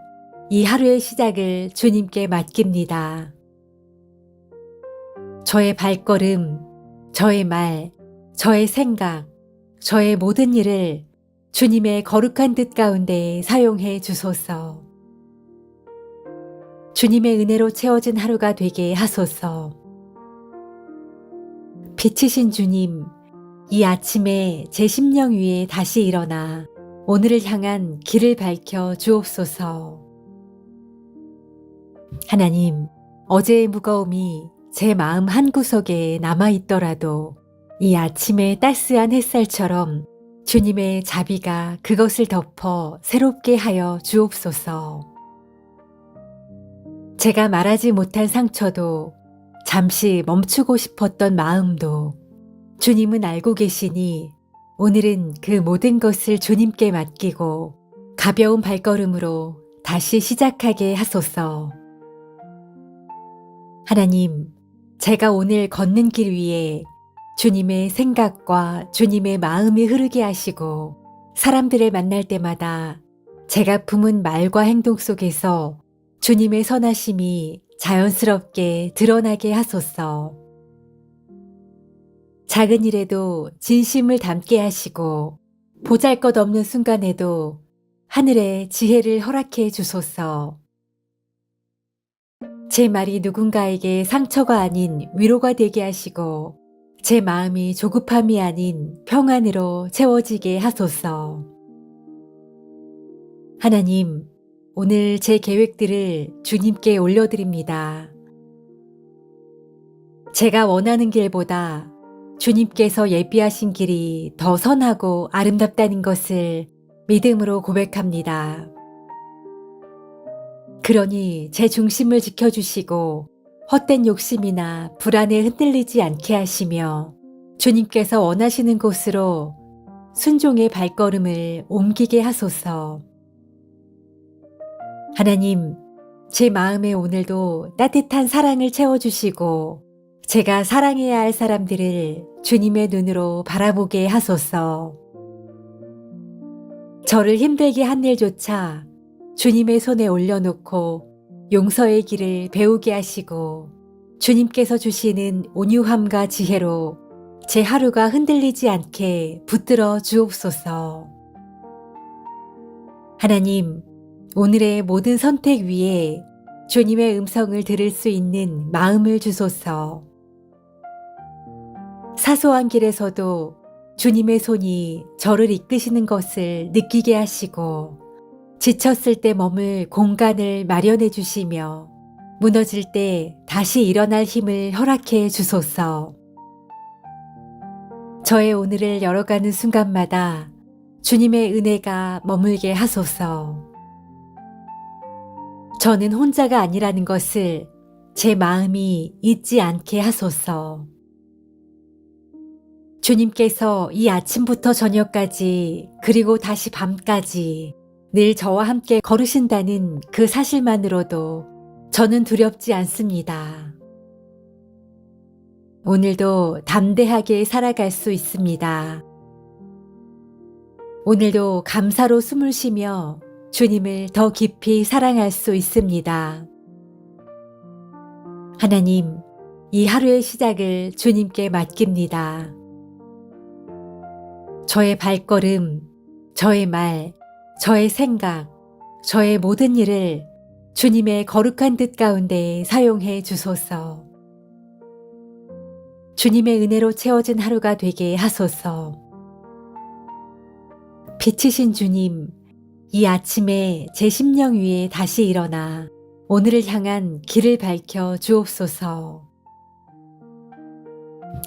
이 하루의 시작을 주님께 맡깁니다. 저의 발걸음, 저의 말, 저의 생각, 저의 모든 일을 주님의 거룩한 뜻 가운데 사용해 주소서. 주님의 은혜로 채워진 하루가 되게 하소서. 빛이신 주님, 이 아침에 제 심령 위에 다시 일어나 오늘을 향한 길을 밝혀 주옵소서. 하나님, 어제의 무거움이 제 마음 한구석에 남아있더라도 이 아침의 따스한 햇살처럼 주님의 자비가 그것을 덮어 새롭게 하여 주옵소서. 제가 말하지 못한 상처도 잠시 멈추고 싶었던 마음도 주님은 알고 계시니 오늘은 그 모든 것을 주님께 맡기고 가벼운 발걸음으로 다시 시작하게 하소서. 하나님, 제가 오늘 걷는 길 위에 주님의 생각과 주님의 마음이 흐르게 하시고 사람들을 만날 때마다 제가 품은 말과 행동 속에서 주님의 선하심이 자연스럽게 드러나게 하소서. 작은 일에도 진심을 담게 하시고 보잘것없는 순간에도 하늘의 지혜를 허락해 주소서. 제 말이 누군가에게 상처가 아닌 위로가 되게 하시고 제 마음이 조급함이 아닌 평안으로 채워지게 하소서. 하나님, 오늘 제 계획들을 주님께 올려드립니다. 제가 원하는 길보다 주님께서 예비하신 길이 더 선하고 아름답다는 것을 믿음으로 고백합니다. 그러니 제 중심을 지켜주시고 헛된 욕심이나 불안에 흔들리지 않게 하시며 주님께서 원하시는 곳으로 순종의 발걸음을 옮기게 하소서. 하나님, 제 마음에 오늘도 따뜻한 사랑을 채워주시고 제가 사랑해야 할 사람들을 주님의 눈으로 바라보게 하소서. 저를 힘들게 한 일조차 주님의 손에 올려놓고 용서의 길을 배우게 하시고 주님께서 주시는 온유함과 지혜로 제 하루가 흔들리지 않게 붙들어 주옵소서. 하나님, 오늘의 모든 선택 위에 주님의 음성을 들을 수 있는 마음을 주소서. 사소한 길에서도 주님의 손이 저를 이끄시는 것을 느끼게 하시고 지쳤을 때 머물 공간을 마련해 주시며 무너질 때 다시 일어날 힘을 허락해 주소서. 저의 오늘을 열어가는 순간마다 주님의 은혜가 머물게 하소서. 저는 혼자가 아니라는 것을 제 마음이 잊지 않게 하소서. 주님께서 이 아침부터 저녁까지 그리고 다시 밤까지 늘 저와 함께 걸으신다는 그 사실만으로도 저는 두렵지 않습니다. 오늘도 담대하게 살아갈 수 있습니다. 오늘도 감사로 숨을 쉬며 주님을 더 깊이 사랑할 수 있습니다. 하나님, 이 하루의 시작을 주님께 맡깁니다. 저의 발걸음, 저의 말, 저의 생각, 저의 모든 일을 주님의 거룩한 뜻 가운데 사용해 주소서. 주님의 은혜로 채워진 하루가 되게 하소서. 빛이신 주님, 이 아침에 제 심령 위에 다시 일어나 오늘을 향한 길을 밝혀 주옵소서.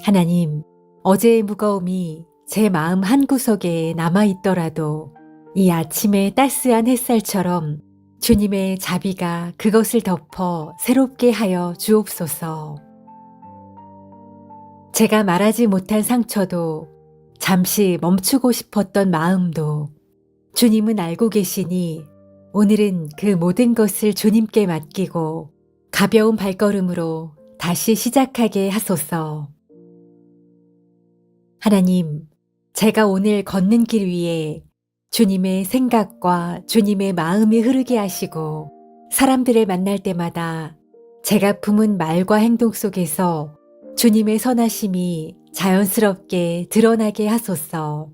하나님, 어제의 무거움이 제 마음 한구석에 남아있더라도 이 아침의 따스한 햇살처럼 주님의 자비가 그것을 덮어 새롭게 하여 주옵소서. 제가 말하지 못한 상처도 잠시 멈추고 싶었던 마음도 주님은 알고 계시니 오늘은 그 모든 것을 주님께 맡기고 가벼운 발걸음으로 다시 시작하게 하소서. 하나님, 제가 오늘 걷는 길 위에 주님의 생각과 주님의 마음이 흐르게 하시고 사람들을 만날 때마다 제가 품은 말과 행동 속에서 주님의 선하심이 자연스럽게 드러나게 하소서.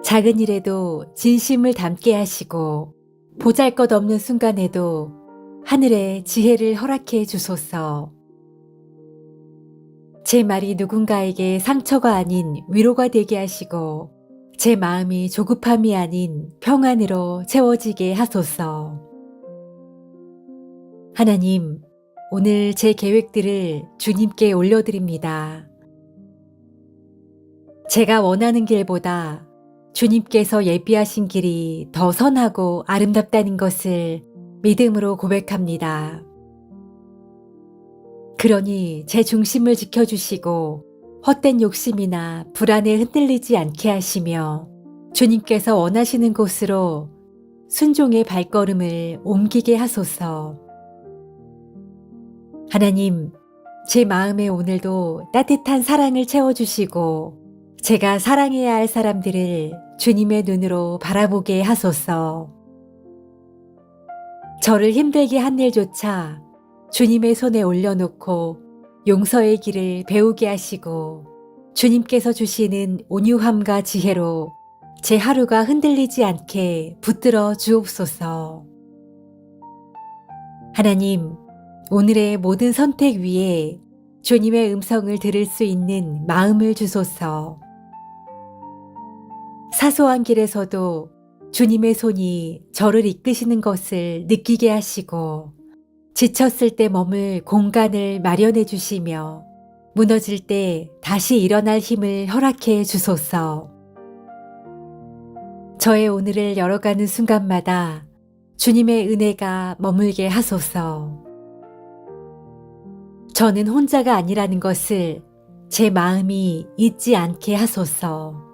작은 일에도 진심을 담게 하시고 보잘것없는 순간에도 하늘의 지혜를 허락해 주소서. 제 말이 누군가에게 상처가 아닌 위로가 되게 하시고 제 마음이 조급함이 아닌 평안으로 채워지게 하소서. 하나님, 오늘 제 계획들을 주님께 올려드립니다. 제가 원하는 길보다 주님께서 예비하신 길이 더 선하고 아름답다는 것을 믿음으로 고백합니다. 그러니 제 중심을 지켜주시고 헛된 욕심이나 불안에 흔들리지 않게 하시며 주님께서 원하시는 곳으로 순종의 발걸음을 옮기게 하소서. 하나님, 제 마음에 오늘도 따뜻한 사랑을 채워주시고 제가 사랑해야 할 사람들을 주님의 눈으로 바라보게 하소서. 저를 힘들게 한 일조차 주님의 손에 올려놓고 용서의 길을 배우게 하시고 주님께서 주시는 온유함과 지혜로 제 하루가 흔들리지 않게 붙들어 주옵소서. 하나님, 오늘의 모든 선택 위에 주님의 음성을 들을 수 있는 마음을 주소서. 사소한 길에서도 주님의 손이 저를 이끄시는 것을 느끼게 하시고 지쳤을 때 머물 공간을 마련해 주시며 무너질 때 다시 일어날 힘을 허락해 주소서. 저의 오늘을 열어가는 순간마다 주님의 은혜가 머물게 하소서. 저는 혼자가 아니라는 것을 제 마음이 잊지 않게 하소서.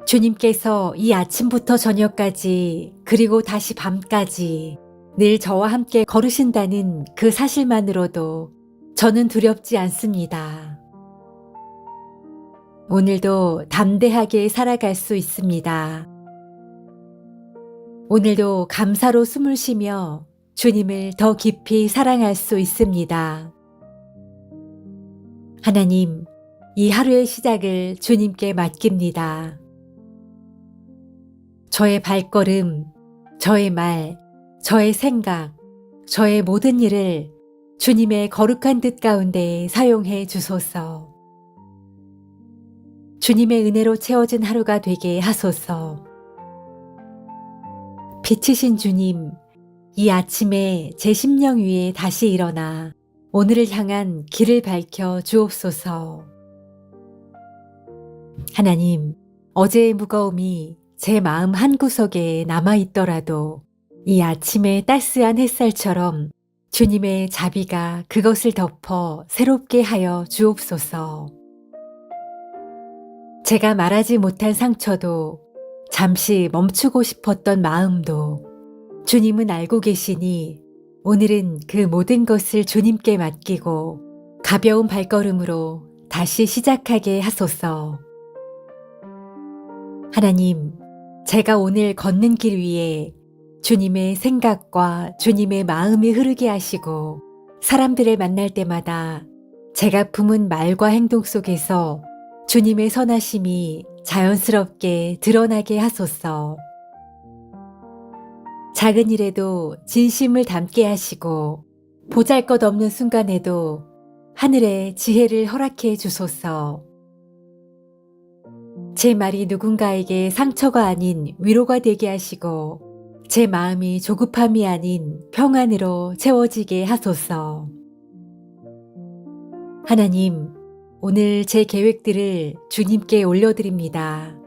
주님께서 이 아침부터 저녁까지 그리고 다시 밤까지 늘 저와 함께 걸으신다는 그 사실만으로도 저는 두렵지 않습니다. 오늘도 담대하게 살아갈 수 있습니다. 오늘도 감사로 숨을 쉬며 주님을 더 깊이 사랑할 수 있습니다. 하나님, 이 하루의 시작을 주님께 맡깁니다. 저의 발걸음, 저의 말, 저의 생각, 저의 모든 일을 주님의 거룩한 뜻 가운데 사용해 주소서. 주님의 은혜로 채워진 하루가 되게 하소서. 빛이신 주님, 이 아침에 제 심령 위에 다시 일어나 오늘을 향한 길을 밝혀 주옵소서. 하나님, 어제의 무거움이 제 마음 한구석에 남아있더라도 이 아침의 따스한 햇살처럼 주님의 자비가 그것을 덮어 새롭게 하여 주옵소서. 제가 말하지 못한 상처도 잠시 멈추고 싶었던 마음도 주님은 알고 계시니 오늘은 그 모든 것을 주님께 맡기고 가벼운 발걸음으로 다시 시작하게 하소서. 하나님, 제가 오늘 걷는 길 위에 주님의 생각과 주님의 마음이 흐르게 하시고 사람들을 만날 때마다 제가 품은 말과 행동 속에서 주님의 선하심이 자연스럽게 드러나게 하소서. 작은 일에도 진심을 담게 하시고 보잘것없는 순간에도 하늘의 지혜를 허락해 주소서. 제 말이 누군가에게 상처가 아닌 위로가 되게 하시고 제 마음이 조급함이 아닌 평안으로 채워지게 하소서. 하나님, 오늘 제 계획들을 주님께 올려드립니다.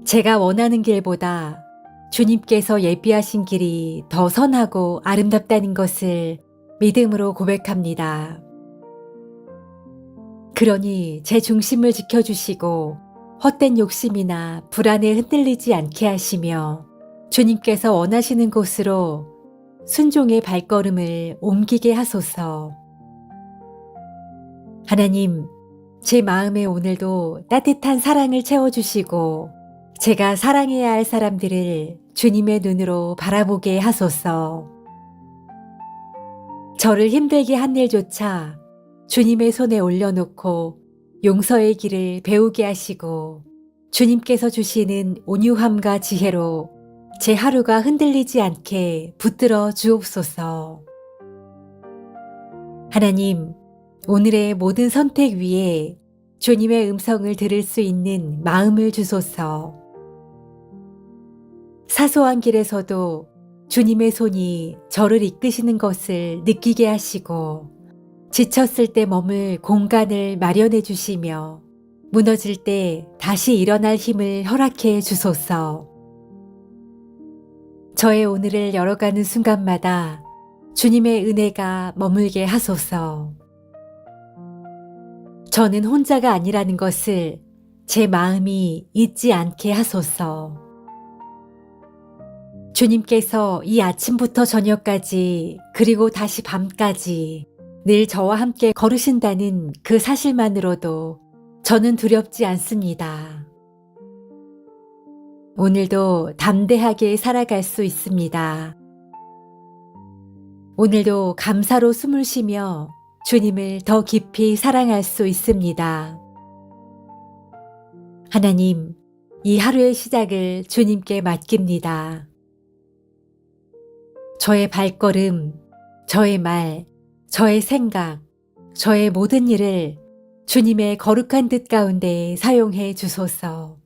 제가 원하는 길보다 주님께서 예비하신 길이 더 선하고 아름답다는 것을 믿음으로 고백합니다. 그러니 제 중심을 지켜주시고 헛된 욕심이나 불안에 흔들리지 않게 하시며 주님께서 원하시는 곳으로 순종의 발걸음을 옮기게 하소서. 하나님, 제 마음에 오늘도 따뜻한 사랑을 채워주시고 제가 사랑해야 할 사람들을 주님의 눈으로 바라보게 하소서. 저를 힘들게 한 일조차 주님의 손에 올려놓고 용서의 길을 배우게 하시고 주님께서 주시는 온유함과 지혜로 제 하루가 흔들리지 않게 붙들어 주옵소서. 하나님, 오늘의 모든 선택 위에 주님의 음성을 들을 수 있는 마음을 주소서. 사소한 길에서도 주님의 손이 저를 이끄시는 것을 느끼게 하시고, 지쳤을 때 머물 공간을 마련해 주시며, 무너질 때 다시 일어날 힘을 허락해 주소서. 저의 오늘을 열어가는 순간마다 주님의 은혜가 머물게 하소서. 저는 혼자가 아니라는 것을 제 마음이 잊지 않게 하소서. 주님께서 이 아침부터 저녁까지 그리고 다시 밤까지 늘 저와 함께 걸으신다는 그 사실만으로도 저는 두렵지 않습니다. 오늘도 담대하게 살아갈 수 있습니다. 오늘도 감사로 숨을 쉬며 주님을 더 깊이 사랑할 수 있습니다. 하나님, 이 하루의 시작을 주님께 맡깁니다. 저의 발걸음, 저의 말, 저의 생각, 저의 모든 일을 주님의 거룩한 뜻 가운데 사용해 주소서.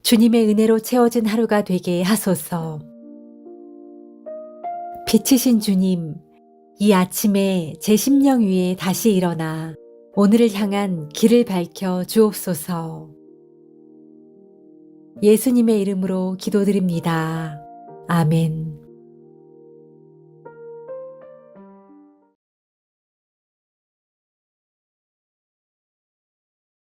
주님의 은혜로 채워진 하루가 되게 하소서. 빛이신 주님, 이 아침에 제 심령 위에 다시 일어나 오늘을 향한 길을 밝혀 주옵소서. 예수님의 이름으로 기도드립니다. 아멘.